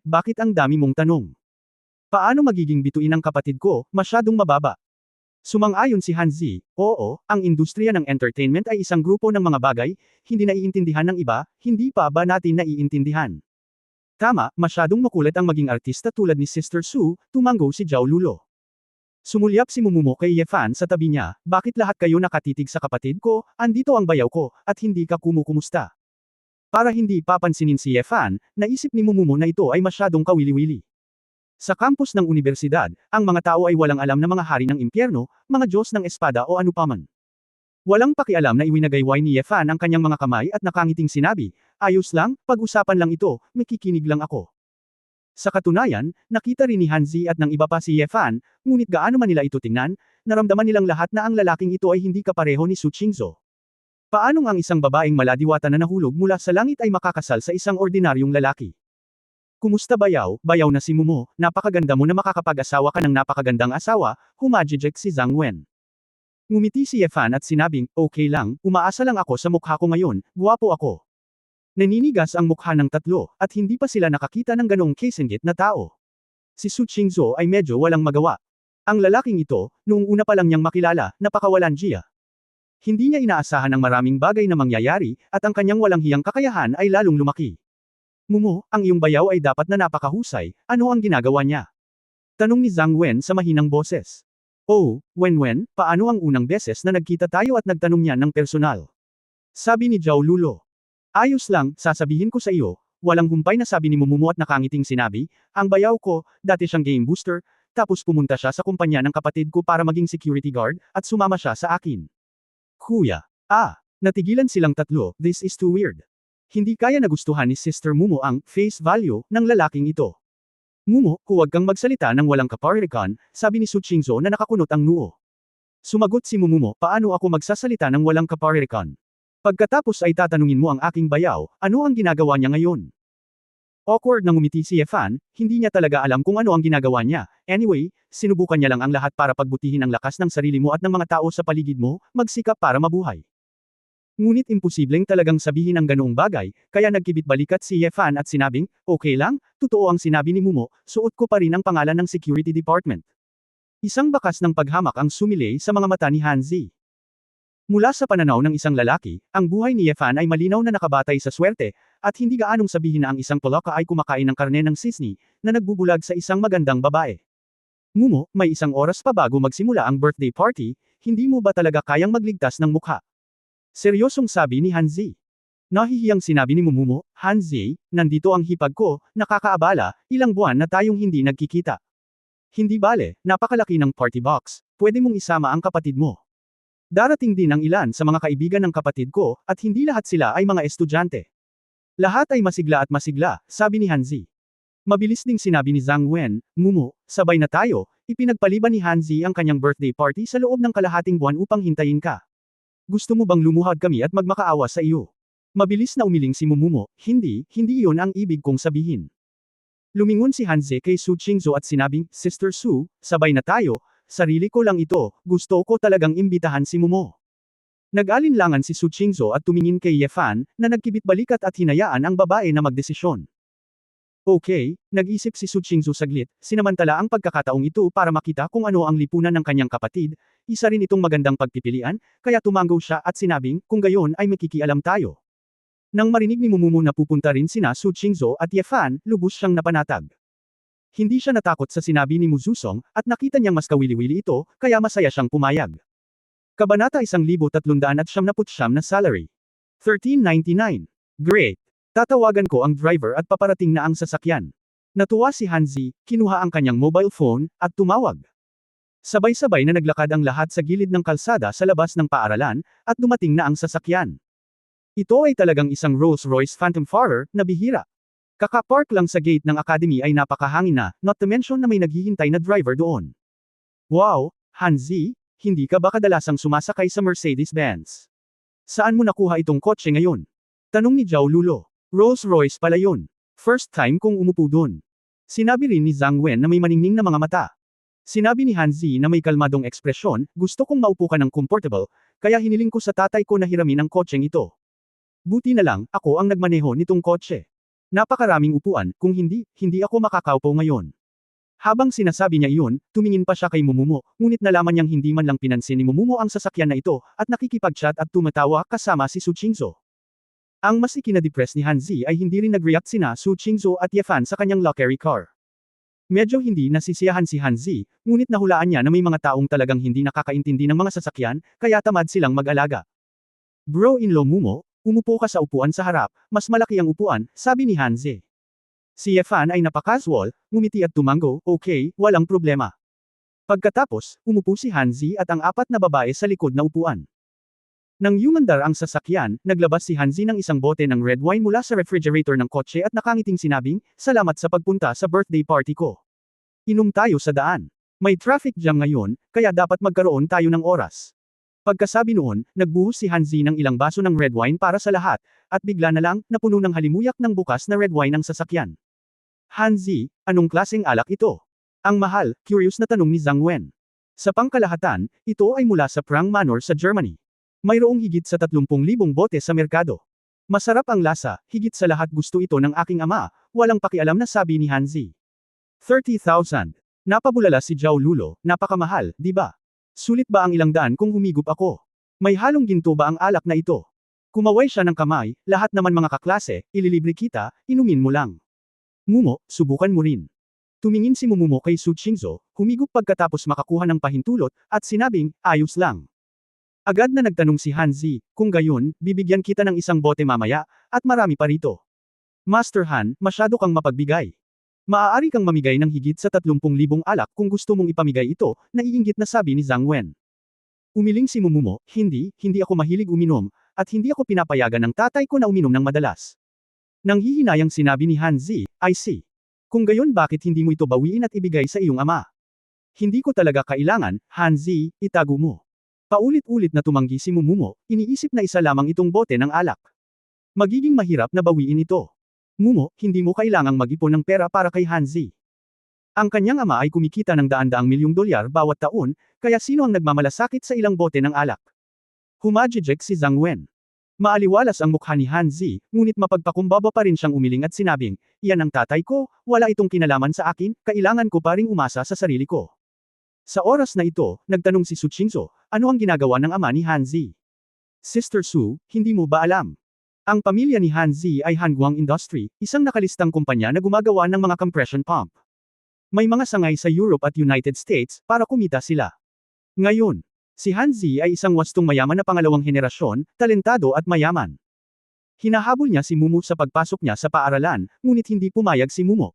bakit ang dami mong tanong? Paano magiging bituin ang kapatid ko, masyadong mababa? Sumang-ayon si Han Zi, oo, ang industriya ng entertainment ay isang grupo ng mga bagay, hindi naiintindihan ng iba, hindi pa ba natin naiintindihan? Tama, masyadong makulit ang maging artista tulad ni Sister Su, tumanggo si Zhao Lulo. Sumulyap si Mumumo kay Ye Fan sa tabi niya, bakit lahat kayo nakatitig sa kapatid ko, andito ang bayaw ko, at hindi ka kumukumusta? Para hindi papansinin si Ye Fan, naisip ni Mumumo na ito ay masyadong kawili-wili. Sa campus ng universidad, ang mga tao ay walang alam na mga hari ng impyerno, mga Diyos ng espada o anupaman. Walang pakialam na iwinagayway ni Ye Fan ang kanyang mga kamay at nakangiting sinabi, ayos lang, pag-usapan lang ito, makikinig lang ako. Sa katunayan, nakita rin ni Han Zi at ng iba pa si Ye Fan, ngunit gaano man nila ito tingnan, naramdaman nilang lahat na ang lalaking ito ay hindi kapareho ni Su Qingzhou. Paanong ang isang babaeng maladiwata na nahulog mula sa langit ay makakasal sa isang ordinaryong lalaki? Kumusta bayaw, bayaw na si Mumo, napakaganda mo na makakapag-asawa ka ng napakagandang asawa, humajijek si Zhang Wen. Ngumiti si Ye Fan at sinabing, okay lang, umaasa lang ako sa mukha ko ngayon, guwapo ako. Naninigas ang mukha ng tatlo, at hindi pa sila nakakita ng ganoong kasinggit na tao. Si Su Qingzhou ay medyo walang magawa. Ang lalaking ito, noong una pa lang niyang makilala, napakawalanjiya. Hindi niya inaasahan ang maraming bagay na mangyayari, at ang kanyang walang hiyang kakayahan ay lalong lumaki. Mumo, ang iyong bayaw ay dapat na napakahusay, ano ang ginagawa niya? Tanong ni Zhang Wen sa mahinang boses. Oh, Wen, paano ang unang beses na nagkita tayo at nagtanong niya ng personal? Sabi ni Zhao Lulo. Ayos lang, sasabihin ko sa iyo, walang humpay na sabi ni Mumumo at nakangiting sinabi, ang bayaw ko, dati siyang game booster, tapos pumunta siya sa kumpanya ng kapatid ko para maging security guard, at sumama siya sa akin. Kuya. Natigilan silang tatlo, this is too weird. Hindi kaya nagustuhan ni Sister Mumo ang face value ng lalaking ito. Mumo, huwag kang magsalita ng walang kaparirikan, sabi ni Su Qingzhou na nakakunot ang noo. Sumagot si Mumumo, paano ako magsasalita ng walang kaparirikan? Pagkatapos ay tatanungin mo ang aking bayaw, ano ang ginagawa niya ngayon? Awkward na ngumiti si Ye Fan, hindi niya talaga alam kung ano ang ginagawa niya. Anyway, sinubukan niya lang ang lahat para pagbutihin ang lakas ng sarili mo at ng mga tao sa paligid mo, magsikap para mabuhay. Ngunit imposibleng talagang sabihin ang ganoong bagay, kaya nagkibit balikat si Ye Fan at sinabing, okay lang, totoo ang sinabi ni Mumo, suot ko pa rin ang pangalan ng security department. Isang bakas ng paghamak ang sumilay sa mga mata ni Han Zi. Mula sa pananaw ng isang lalaki, ang buhay ni Ye Fan ay malinaw na nakabatay sa swerte, at hindi gaanong sabihin na ang isang palaka ay kumakain ng karne ng sisni, na nagbubulag sa isang magandang babae. Mumo, may isang oras pa bago magsimula ang birthday party, hindi mo ba talaga kayang magligtas ng mukha? Seryosong sabi ni Han Zi. Nahihiyang sinabi ni Mumumo, Han Zi, nandito ang hipag ko, nakakaabala, ilang buwan na tayong hindi nagkikita. Hindi bale, napakalaki ng party box, pwede mong isama ang kapatid mo. Darating din ang ilan sa mga kaibigan ng kapatid ko, at hindi lahat sila ay mga estudyante. Lahat ay masigla at masigla, sabi ni Han Zi. Mabilis ding sinabi ni Zhang Wen, Mumo, sabay na tayo, ipinagpaliban ni Han Zi ang kanyang birthday party sa loob ng kalahating buwan upang hintayin ka. Gusto mo bang lumuhad kami at magmakaawa sa iyo? Mabilis na umiling si Mumumo, hindi iyon ang ibig kong sabihin. Lumingon si Han Zi kay Su Qingzhou at sinabing, Sister Su, sabay na tayo, sarili ko lang ito, gusto ko talagang imbitahan si Mumo. Nag-alinlangan si Su Qingzhou at tumingin kay Ye Fan, na nagkibit balikat at hinayaan ang babae na magdesisyon. Okay, nag-isip si Su Qingzhou saglit, sinamantala ang pagkakataong ito para makita kung ano ang lipunan ng kanyang kapatid, isa rin itong magandang pagpipilian, kaya tumanggo siya at sinabing, kung gayon ay makikialam tayo. Nang marinig ni Mumumo na pupunta rin sina Su Qingzhou at Ye Fan, lubos siyang napanatag. Hindi siya natakot sa sinabi ni Mu Zuzong, at nakita niyang mas kawili-wili ito, kaya masaya siyang pumayag. Kabanata 1379 na salary. 1399. Great! Tatawagan ko ang driver at paparating na ang sasakyan. Natuwa si Han Zi, kinuha ang kanyang mobile phone, at tumawag. Sabay-sabay na naglakad ang lahat sa gilid ng kalsada sa labas ng paaralan, at dumating na ang sasakyan. Ito ay talagang isang Rolls-Royce Phantom Farer, na bihira. Kakapark lang sa gate ng academy ay napakahangin na, not to mention na may naghihintay na driver doon. Wow, Han Zi, hindi ka ba kadalasang sumasakay sa Mercedes-Benz? Saan mo nakuha itong kotse ngayon? Tanong ni Zhao Lulo. Rolls-Royce pala yun. First time kong umupo doon. Sinabi rin ni Zhang Wen na may maningning na mga mata. Sinabi ni Hanzi na may kalmadong ekspresyon, gusto kong maupo ka ng comfortable, kaya hiniling ko sa tatay ko na hiramin ang kotseng ito. Buti na lang, ako ang nagmaneho nitong kotse. Napakaraming upuan, kung hindi, hindi ako makakaupo ngayon. Habang sinasabi niya iyon, tumingin pa siya kay Momomo, ngunit nalaman niyang hindi man lang pinansin ni Momomo ang sasakyan na ito, at nakikipag-chat at tumatawa kasama si Su Qingzhou. Ang mas ikinadepress ni Hanzi ay hindi rin nag-react sina Su Qingzhou at Yefan sa kanyang luxury car. Medyo hindi nasisiyahan si Hanzi, ngunit nahulaan niya na may mga taong talagang hindi nakakaintindi ng mga sasakyan, kaya tamad silang mag-alaga. Bro-in-law Momo, umupo ka sa upuan sa harap, mas malaki ang upuan, sabi ni Hanzi. Si Yefan ay napaka-casual, ngumiti at tumango, okay, walang problema. Pagkatapos, umupo si Hanzi at ang apat na babae sa likod na upuan. Nang yumandar ang sasakyan, naglabas si Hanzi ng isang bote ng red wine mula sa refrigerator ng kotse at nakangiting sinabing, salamat sa pagpunta sa birthday party ko. Inom tayo sa daan. May traffic jam ngayon, kaya dapat magkaroon tayo ng oras. Pagkasabi noon, nagbuhos si Hanzi ng ilang baso ng red wine para sa lahat, at bigla na lang, napuno ng halimuyak ng bukas na red wine ang sasakyan. Hanzi, anong klaseng alak ito? Ang mahal, curious na tanong ni Zhang Wen. Sa pangkalahatan, ito ay mula sa Prang Manor sa Germany. Mayroong higit sa 30,000 bote sa merkado. Masarap ang lasa, higit sa lahat gusto ito ng aking ama, walang pakialam na sabi ni Hanzi. 30,000. Napabulala si Zhao Lulo, napakamahal, di ba? Sulit ba ang ilang daan kung humigop ako? May halong ginto ba ang alak na ito? Kumaway siya ng kamay, lahat naman mga kaklase, ililibre kita, inumin mo lang. Mumo, subukan mo rin. Tumingin si Momomo kay Su Qingzhou, humigop pagkatapos makakuha ng pahintulot, at sinabing, ayos lang. Agad na nagtanong si Hanzi, kung gayon, bibigyan kita ng isang bote mamaya, at marami pa rito. Master Han, masyado kang mapagbigay. Maaari kang mamigay ng higit sa 30,000 alak kung gusto mong ipamigay ito, naiinggit na sabi ni Zhang Wen. Umiling si Momomo, hindi ako mahilig uminom, at hindi ako pinapayagan ng tatay ko na uminom ng madalas. Nang hihinayang sinabi ni Hanzi, I see. Kung gayon bakit hindi mo ito bawiin at ibigay sa iyong ama? Hindi ko talaga kailangan, Hanzi, itago mo. Paulit-ulit na tumanggi si Momomo, iniisip na isa lamang itong bote ng alak. Magiging mahirap na bawiin ito. Momo, hindi mo kailangang mag-ipon ng pera para kay Hanzi. Ang kanyang ama ay kumikita ng daan-daang milyong dolyar bawat taon, kaya sino ang nagmamalasakit sa ilang bote ng alak? Humajijek si Zhang Wen. Maaliwalas ang mukha ni Hanzi, ngunit mapagpakumbaba pa rin siyang umiling at sinabing, iyan ang tatay ko, wala itong kinalaman sa akin, kailangan ko pa ring umasa sa sarili ko. Sa oras na ito, nagtanong si Su Qingzhou, ano ang ginagawa ng ama ni Hanzi? Sister Su, hindi mo ba alam? Ang pamilya ni Hanzi ay Hanguang Industry, isang nakalistang kumpanya na gumagawa ng mga compression pump. May mga sangay sa Europe at United States, para kumita sila. Ngayon, si Hanzi ay isang wastong mayaman na pangalawang henerasyon, talentado at mayaman. Hinahabol niya si Mumu sa pagpasok niya sa paaralan, ngunit hindi pumayag si Mumu.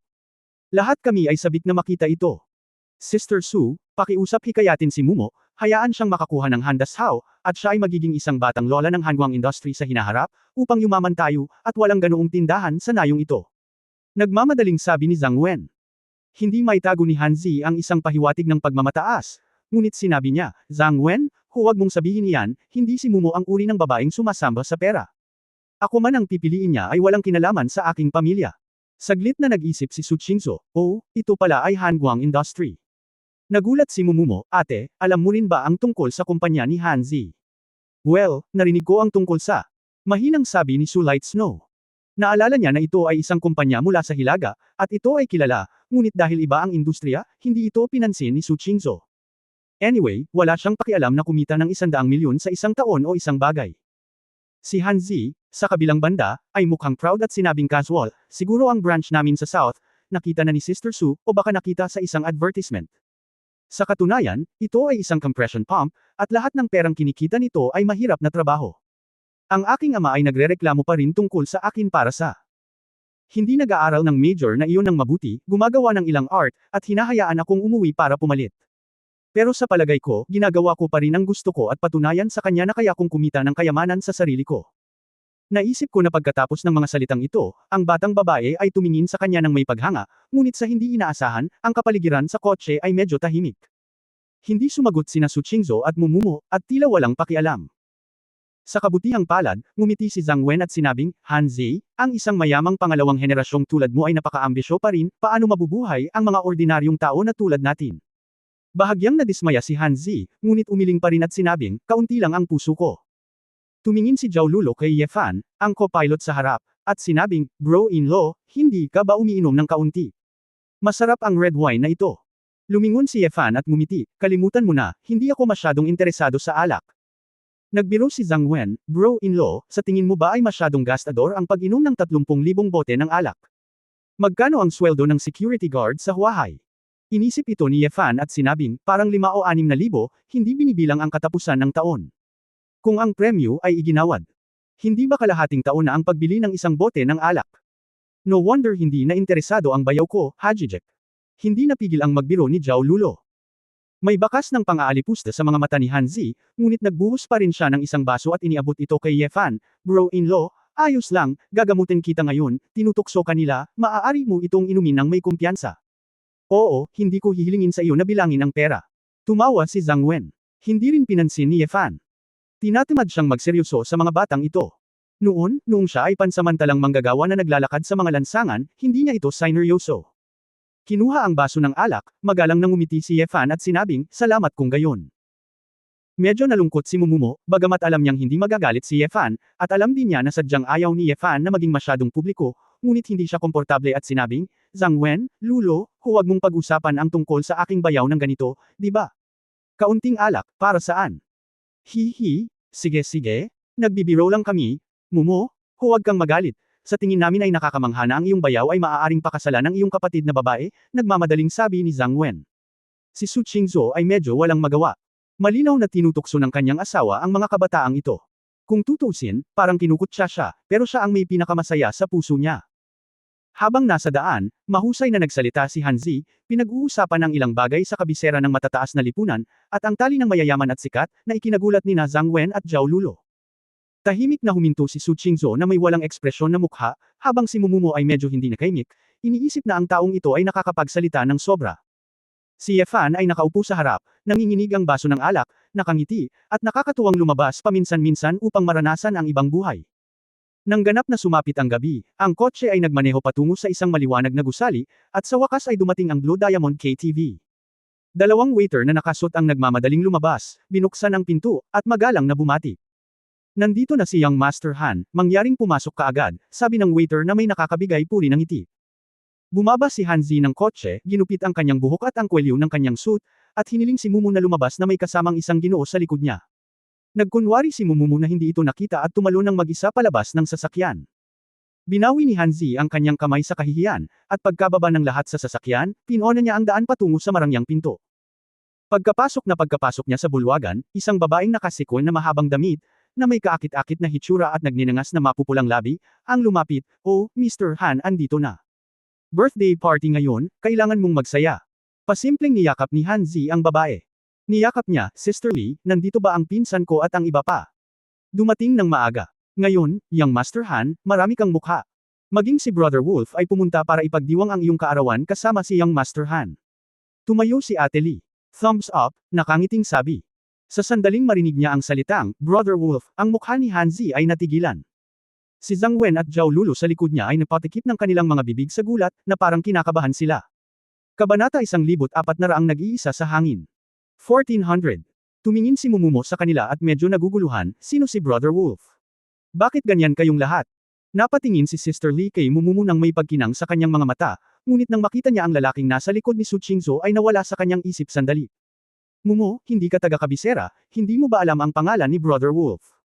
Lahat kami ay sabik na makita ito. Sister Su, pakiusap hikayatin si Mumu, hayaan siyang makakuha ng handashao, at siya ay magiging isang batang lola ng Hanguang Industry sa hinaharap, upang yumaman tayo, at walang ganoong tindahan sa nayong ito. Nagmamadaling sabi ni Zhang Wen. Hindi maitago ni Hanzi ang isang pahiwatig ng pagmamataas, ngunit sinabi niya, Zhang Wen, huwag mong sabihin iyan, hindi si Mumu ang uri ng babaeng sumasamba sa pera. Ako man ang pipiliin niya ay walang kinalaman sa aking pamilya. Saglit na nag-isip si Su Qingzhou, oh, ito pala ay Hanguang Industry. Nagulat si Momomo, ate, alam mo rin ba ang tungkol sa kumpanya ni Hanzi? Well, narinig ko ang tungkol sa. Mahinang sabi ni Su Light Snow. Naalala niya na ito ay isang kumpanya mula sa Hilaga, at ito ay kilala, ngunit dahil iba ang industriya, hindi ito pinansin ni Su Qingzhou. Anyway, wala siyang pakialam na kumita ng 100 milyon sa isang taon o isang bagay. Si Hanzi, sa kabilang banda, ay mukhang proud at sinabing casual, siguro ang branch namin sa South, nakita na ni Sister Su, o baka nakita sa isang advertisement. Sa katunayan, ito ay isang compression pump, at lahat ng perang kinikita nito ay mahirap na trabaho. Ang aking ama ay nagrereklamo pa rin tungkol sa akin para sa hindi nag-aaral ng major na iyon ng mabuti, gumagawa ng ilang art, at hinahayaan akong umuwi para pumalit. Pero sa palagay ko, ginagawa ko pa rin ang gusto ko at patunayan sa kanya na kaya kong kumita ng kayamanan sa sarili ko. Naisip ko na pagkatapos ng mga salitang ito, ang batang babae ay tumingin sa kanya ng may paghanga, ngunit sa hindi inaasahan, ang kapaligiran sa kotse ay medyo tahimik. Hindi sumagot sina Su Qingzhou at Momomo, at tila walang pakialam. Sa kabutihang palad, ngumiti si Zhang Wen at sinabing, Hanzi, ang isang mayamang pangalawang henerasyong tulad mo ay napaka-ambisyo pa rin, paano mabubuhay ang mga ordinaryong tao na tulad natin? Bahagyang nadismaya si Hanzi, ngunit umiling pa rin at sinabing, kaunti lang ang puso ko. Tumingin si Zhao Lulo kay Ye Fan, ang co-pilot sa harap, at sinabing, bro-in-law, hindi ka ba umiinom ng kaunti? Masarap ang red wine na ito. Lumingon si Ye Fan at ngumiti, kalimutan mo na, hindi ako masyadong interesado sa alak. Nagbiro si Zhang Wen, bro-in-law, sa tingin mo ba ay masyadong gastador ang pag-inom ng 30,000 bote ng alak? Magkano ang sweldo ng security guard sa Huahai? Inisip ito ni Ye Fan at sinabing, parang 5 o 6 na libo, hindi binibilang ang katapusan ng taon. Kung ang premyo ay iginawad. Hindi ba kalahating taon na ang pagbili ng isang bote ng alak? No wonder hindi na interesado ang bayaw ko, Hajijek. Hindi napigil ang magbiro ni Zhao Lulo. May bakas ng pang-aalipusta sa mga mata ni Hanzi, ngunit nagbuhos pa rin siya ng isang baso at iniabot ito kay Ye Fan, bro-in-law, ayos lang, gagamutin kita ngayon, tinutokso kanila, maaari mo itong inumin ng may kumpiyansa. Oo, hindi ko hihilingin sa iyo na bilangin ang pera. Tumawa si Zhang Wen. Hindi rin pinansin ni Ye Fan. Tinatamad siyang magseryoso sa mga batang ito. Noong siya ay pansamantalang manggagawa na naglalakad sa mga lansangan, hindi niya ito sineryoso. Kinuha ang baso ng alak, magalang nang umiti si Ye Fan at sinabing, salamat kung gayon. Medyo nalungkot si Mumumo, bagamat alam niyang hindi magagalit si Ye Fan, at alam din niya na sadyang ayaw ni Ye Fan na maging masyadong publiko, ngunit hindi siya komportable at sinabing, Zhang Wen, Lulo, huwag mong pag-usapan ang tungkol sa aking bayaw ng ganito, di ba? Kaunting alak, para saan? Hihi, sige, nagbibiro lang kami, Mumo, huwag kang magalit, sa tingin namin ay nakakamangha na ang iyong bayaw ay maaaring pakasalan ng iyong kapatid na babae, nagmamadaling sabi ni Zhang Wen. Si Su Qingzhou ay medyo walang magawa. Malinaw na tinutokso ng kanyang asawa ang mga kabataang ito. Kung tutusin, parang kinukutya siya, pero siya ang may pinakamasaya sa puso niya. Habang nasa daan, mahusay na nagsalita si Hanzi, pinag-uusapan ang ilang bagay sa kabisera ng matataas na lipunan, at ang tali ng mayayaman at sikat, na ikinagulat ni Zhang Wen at Zhao Lulo. Tahimik na huminto si Su Qingzhou na may walang ekspresyon na mukha, habang si Mumumo ay medyo hindi nakaimik, iniisip na ang taong ito ay nakakapagsalita ng sobra. Si Ye Fan ay nakaupo sa harap, nanginginig ang baso ng alak, nakangiti, at nakakatuwang lumabas paminsan-minsan upang maranasan ang ibang buhay. Nang ganap na sumapit ang gabi, ang kotse ay nagmaneho patungo sa isang maliwanag na gusali, at sa wakas ay dumating ang Blue Diamond KTV. Dalawang waiter na nakasuot ang nagmamadaling lumabas, binuksan ang pinto, at magalang na bumati. Nandito na si Young Master Han, mangyaring pumasok kaagad, sabi ng waiter na may nakakabigay puri ng ngiti. Bumaba si Hanzi ng kotse, ginupit ang kanyang buhok at ang kwelyo ng kanyang suit, at hiniling si Mumu na lumabas na may kasamang isang ginoo sa likod niya. Nagkunwari si Mumumu na hindi ito nakita at tumalon ng mag-isa palabas ng sasakyan. Binawi ni Hanzi ang kanyang kamay sa kahihiyan, at pagkababa ng lahat sa sasakyan, pinona niya ang daan patungo sa marangyang pinto. Pagkapasok niya sa bulwagan, isang babaeng nakasikon na mahabang damit, na may kaakit-akit na hitsura at nagninangas na mapupulang labi, ang lumapit, "Oh, Mr. Han, andito na. Birthday party ngayon, kailangan mong magsaya." Pasimpleng niyakap ni Hanzi ang babae. Niyakap niya, "Sisterly, nandito ba ang pinsan ko at ang iba pa? Dumating ng maaga. Ngayon, Young Master Han, marami kang mukha. Maging si Brother Wolf ay pumunta para ipagdiwang ang iyong kaarawan kasama si Young Master Han." Tumayo si Ate Lee. Thumbs up, nakangiting sabi. Sa sandaling marinig niya ang salitang, Brother Wolf, ang mukha ni Hanzi ay natigilan. Si Zhang Wen at Zhao Lulo sa likod niya ay napatikip ng kanilang mga bibig sa gulat, na parang kinakabahan sila. Kabanata 1400 nag-iisa sa hangin. 1400. Tumingin si Mumumo sa kanila at medyo naguguluhan, sino si Brother Wolf? Bakit ganyan kayong lahat? Napatingin si Sister Lee kay Mumumo nang may pagkinang sa kanyang mga mata, ngunit nang makita niya ang lalaking nasa likod ni Su Qingzhou ay nawala sa kanyang isip sandali. Mumo, hindi ka taga-kabisera, hindi mo ba alam ang pangalan ni Brother Wolf?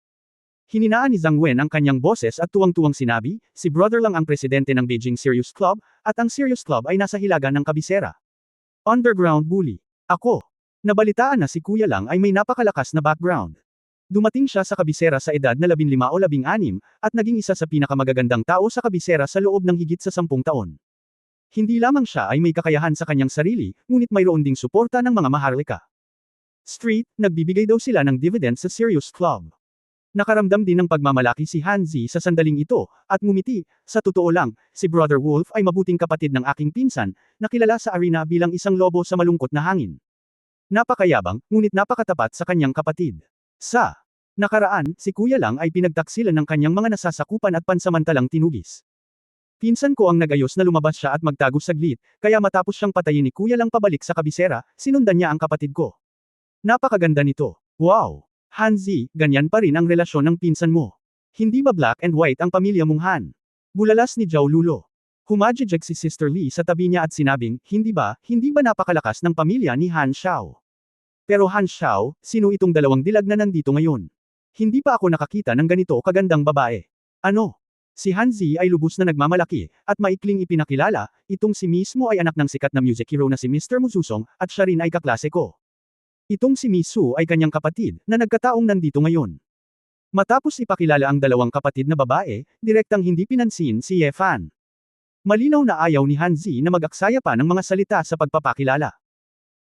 Hininaan ni Zhang Wen ang kanyang boses at tuwang-tuwang sinabi, si Brother lang ang presidente ng Beijing Serious Club, at ang Serious Club ay nasa hilaga ng kabisera. Underground bully. Ako. Nabalitaan na si Kuya Lang ay may napakalakas na background. Dumating siya sa kabisera sa edad na 15 o 16, at naging isa sa pinakamagagandang tao sa kabisera sa loob ng higit sa 10 taon. Hindi lamang siya ay may kakayahan sa kanyang sarili, ngunit mayroon ding suporta ng mga maharlika. Street, nagbibigay daw sila ng dividend sa Serious Club. Nakaramdam din ng pagmamalaki si Hanzi sa sandaling ito, at ngumiti, sa totoo lang, si Brother Wolf ay mabuting kapatid ng aking pinsan, na kilala sa arena bilang isang lobo sa malungkot na hangin. Napakayabang, ngunit napakatapat sa kanyang kapatid. Sa nakaraan, si Kuya Lang ay pinagtaksilan ng kanyang mga nasasakupan at pansamantalang tinugis. Pinsan ko ang nagayos na lumabas siya at magtago saglit, kaya matapos siyang patayin ni kuya lang pabalik sa kabisera, sinundan niya ang kapatid ko. Napakaganda nito. Wow! Hanzi, ganyan pa rin ang relasyon ng pinsan mo. Hindi ba black and white ang pamilya mong Han? Bulalas ni Zhao Lulo. Humajijek si Sister Lee sa tabi niya at sinabing, hindi ba napakalakas ng pamilya ni Han Xiao? Pero Han Xiao, sino itong dalawang dilag na nandito ngayon? Hindi pa ako nakakita ng ganito kagandang babae. Ano? Si Hanzi ay lubos na nagmamalaki, at maikling ipinakilala, itong si mismo ay anak ng sikat na music hero na si Mr. Mususong, at siya rin ay kaklase ko. Itong si Misu ay kanyang kapatid, na nagkataong nandito ngayon. Matapos ipakilala ang dalawang kapatid na babae, direktang hindi pinansin si Ye Fan. Malinaw na ayaw ni Hanzi na mag-aksaya pa ng mga salita sa pagpapakilala.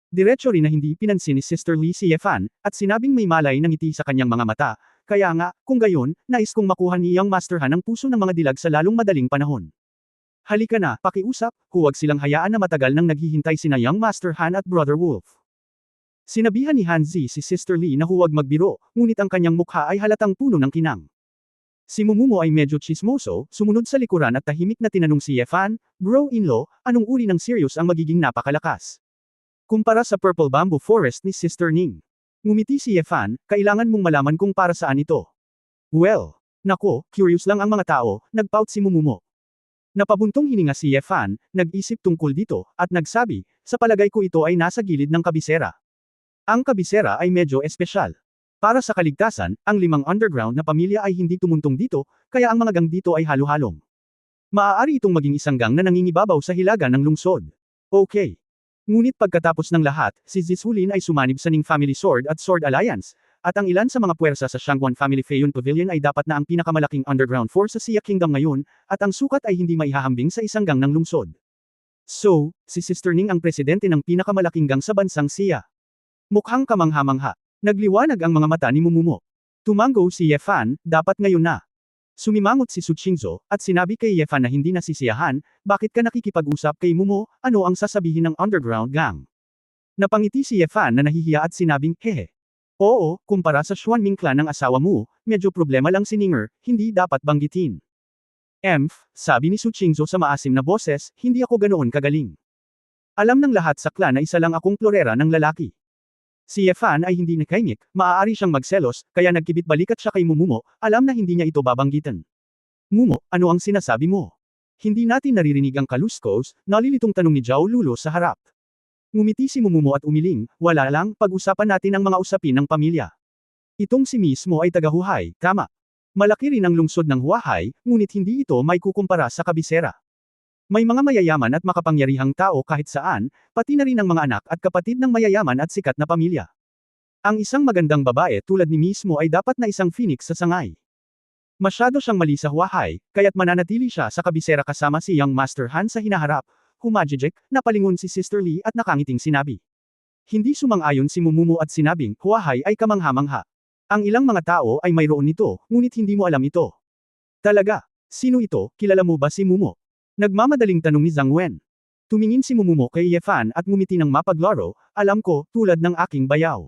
Diretso rin na hindi pinansin ni Sister Lee si Ye Fan, at sinabing may malay na ngiti sa kanyang mga mata, kaya nga, kung gayon, nais kong makuha ni Young Master Han ang puso ng mga dilag sa lalong madaling panahon. Halika na, pakiusap, huwag silang hayaan na matagal nang naghihintay sina Young Master Han at Brother Wolf. Sinabihan ni Hanzi si Sister Lee na huwag magbiro, ngunit ang kanyang mukha ay halatang puno ng kinang. Si Mumumo ay medyo chismoso, sumunod sa likuran at tahimik na tinanong si Ye Fan, Bro-in-law, anong uri ng serious ang magiging napakalakas? Kumpara sa Purple Bamboo Forest ni Sister Ning. Ngumiti si Ye Fan, kailangan mong malaman kung para saan ito. Well, nako, curious lang ang mga tao, nagpout si Mumumo. Napabuntong hininga si Ye Fan, nag-isip tungkol dito, at nagsabi, sa palagay ko ito ay nasa gilid ng kabisera. Ang kabisera ay medyo espesyal. Para sa kaligtasan, ang 5 underground na pamilya ay hindi tumuntong dito, kaya ang mga gang dito ay halo-halong. Maaari itong maging isang gang na nangingibabaw sa hilaga ng lungsod. Okay. Ngunit pagkatapos ng lahat, si Zizulin ay sumanib sa Ning Family Sword at Sword Alliance, at ang ilan sa mga puwersa sa Shangguan Family Feiyun Pavilion ay dapat na ang pinakamalaking underground force sa Xia Kingdom ngayon, at ang sukat ay hindi maihahambing sa isang gang ng lungsod. So, si Sister Ning ang presidente ng pinakamalaking gang sa bansang Xia. Mukhang kamangha-mangha. Nagliwanag ang mga mata ni Mumumo. Tumango si Ye Fan, dapat ngayon na. Sumimangot si Su Qingzhou, at sinabi kay Ye Fan na hindi nasisiyahan, bakit ka nakikipag-usap kay Mumo, ano ang sasabihin ng underground gang? Napangiti si Ye Fan na nahihiya at sinabing, hehe. Oo, kumpara sa Xuanming clan ng asawa mo, medyo problema lang si Ninger, hindi dapat banggitin. Sabi ni Su Qingzhou sa maasim na boses, hindi ako ganoon kagaling. Alam ng lahat sa clan na isa lang akong florera ng lalaki. Si Ye Fan ay hindi nakaimik, maaari siyang magselos, kaya nagkibit balikat siya kay Mumumo, alam na hindi niya ito babanggitan. Mumo, ano ang sinasabi mo? Hindi natin naririnig ang kaluskos, nalilitong tanong ni Zhao Lulo sa harap. Ngumiti si Mumumo at umiling, wala lang, pag-usapan natin ang mga usapin ng pamilya. Itong si mismo ay taga-Huhay, tama. Malaki rin ang lungsod ng Huahay, ngunit hindi ito may kukumpara sa kabisera. May mga mayayaman at makapangyarihang tao kahit saan, pati na rin ang mga anak at kapatid ng mayayaman at sikat na pamilya. Ang isang magandang babae tulad ni mismo ay dapat na isang phoenix sa sangay. Masyado siyang mali sa Huahay, kaya't mananatili siya sa kabisera kasama si Young Master Han sa hinaharap. Humajijek, napalingon si Sister Lee at nakangiting sinabi. Hindi sumang-ayon si Mumumo at sinabing, Huahay ay kamangha-mangha. Ang ilang mga tao ay mayroon nito, ngunit hindi mo alam ito. Talaga? Sino ito, kilala mo ba si Mumo? Nagmamadaling tanong ni Zhang Wen. Tumingin si Mumumo kay Ye Fan at ngumiti ng mapaglaro, alam ko, tulad ng aking bayaw.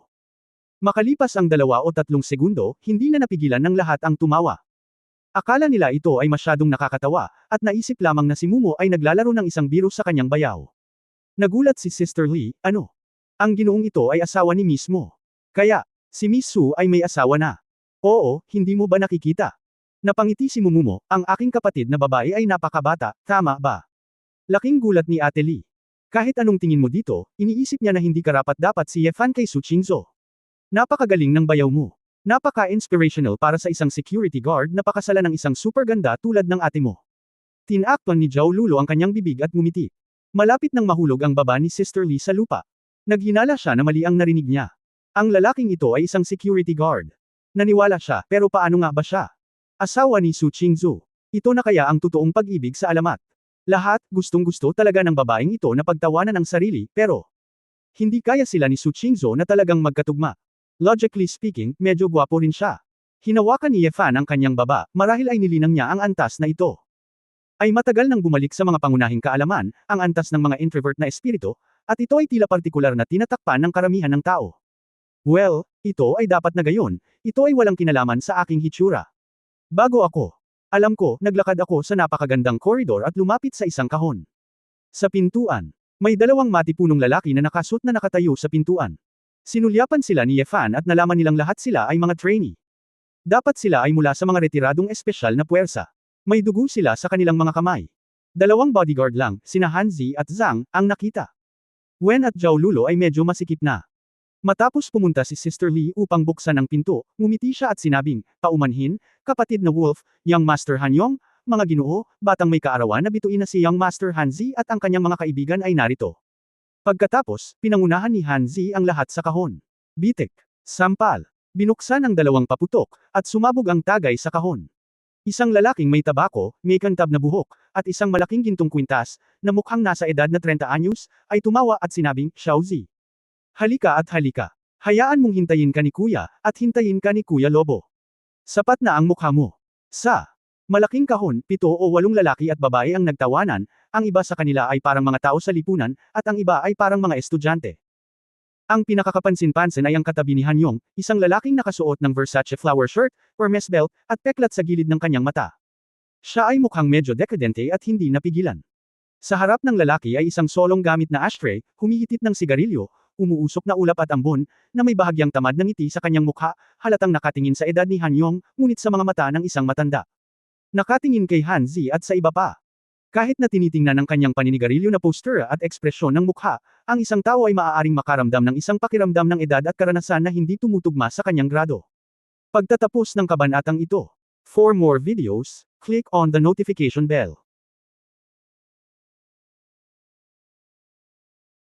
Makalipas ang 2 o 3 segundo, hindi na napigilan ng lahat ang tumawa. Akala nila ito ay masyadong nakakatawa, at naisip lamang na si Mumo ay naglalaro ng isang biro sa kanyang bayaw. Nagulat si Sister Lee, ano? Ang ginoong ito ay asawa ni mismo. Kaya, si Miss Su ay may asawa na. Oo, hindi mo ba nakikita? Napangiti si Mumumo, ang aking kapatid na babae ay napakabata, tama ba? Laking gulat ni Ate Lee. Kahit anong tingin mo dito, iniisip niya na hindi karapat-dapat si Ye Fan kay Su Qingzhou. Napakagaling ng bayaw mo. Napaka-inspirational para sa isang security guard na pakasalan ng isang super ganda tulad ng ate mo. Tinakpan ni Zhao Lulo ang kanyang bibig at ngumiti. Malapit nang mahulog ang baba ni Sister Lee sa lupa. Naghinala siya na mali ang narinig niya. Ang lalaking ito ay isang security guard. Naniwala siya, pero paano nga ba siya? Asawa ni Su Qingzhou. Ito na kaya ang totoong pag-ibig sa alamat. Lahat, gustong-gusto talaga ng babaeng ito na pagtawanan ang sarili, pero hindi kaya sila ni Su Qingzhou na talagang magkatugma. Logically speaking, medyo gwapo rin siya. Hinawakan ni Ye Fan ang kanyang baba, marahil ay nilinang niya ang antas na ito. Ay matagal nang bumalik sa mga pangunahing kaalaman, ang antas ng mga introvert na espiritu, at ito ay tila partikular na tinatakpan ng karamihan ng tao. Well, ito ay dapat na gayon, ito ay walang kinalaman sa aking hitsura. Bago ako. Alam ko, naglakad ako sa napakagandang koridor at lumapit sa isang kahon. Sa pintuan, may dalawang matipunong lalaki na nakasuot na nakatayo sa pintuan. Sinulyapan sila ni Yefan at nalaman nilang lahat sila ay mga trainee. Dapat sila ay mula sa mga retiradong espesyal na puwersa. May dugo sila sa kanilang mga kamay. Dalawang bodyguard lang, sina Hanzi at Zhang, ang nakita. Wen at Zhao Lulo ay medyo masikip na. Matapos pumunta si Sister Lee upang buksan ang pinto, ngumiti siya at sinabing, paumanhin, kapatid na Wolf, Young Master Hanyong, mga ginoo, batang may kaarawan na bituin na si Young Master Hanzi at ang kanyang mga kaibigan ay narito. Pagkatapos, pinangunahan ni Hanzi ang lahat sa kahon. Bitik. Sampal. Binuksan ang dalawang paputok, at sumabog ang tagay sa kahon. Isang lalaking may tabako, may kantab na buhok, at isang malaking gintong kwintas, na mukhang nasa edad na 30 anyos, ay tumawa at sinabing, Xiaozi. Halika at halika. Hayaan mong hintayin ka ni Kuya, at hintayin ka ni Kuya Lobo. Sapat na ang mukha mo. Sa malaking kahon, 7 o 8 lalaki at babae ang nagtawanan, ang iba sa kanila ay parang mga tao sa lipunan, at ang iba ay parang mga estudyante. Ang pinakakapansin-pansin ay ang katabi ni Hanyong, isang lalaking nakasuot ng Versace flower shirt, Hermes belt, at peklat sa gilid ng kanyang mata. Siya ay mukhang medyo dekadente at hindi napigilan. Sa harap ng lalaki ay isang solong gamit na ashtray, humihitit ng sigarilyo, umuusok na ulap at ambon, na may bahagyang tamad ng ngiti sa kanyang mukha, halatang nakatingin sa edad ni Hanyong, ngunit sa mga mata ng isang matanda. Nakatingin kay Hanzi at sa iba pa. Kahit na tinitingnan ng kanyang paninigarilyo na poster at ekspresyon ng mukha, ang isang tao ay maaaring makaramdam ng isang pakiramdam ng edad at karanasan na hindi tumutugma sa kanyang grado. Pagtatapos ng kabanatang ito. For more videos, click on the notification bell.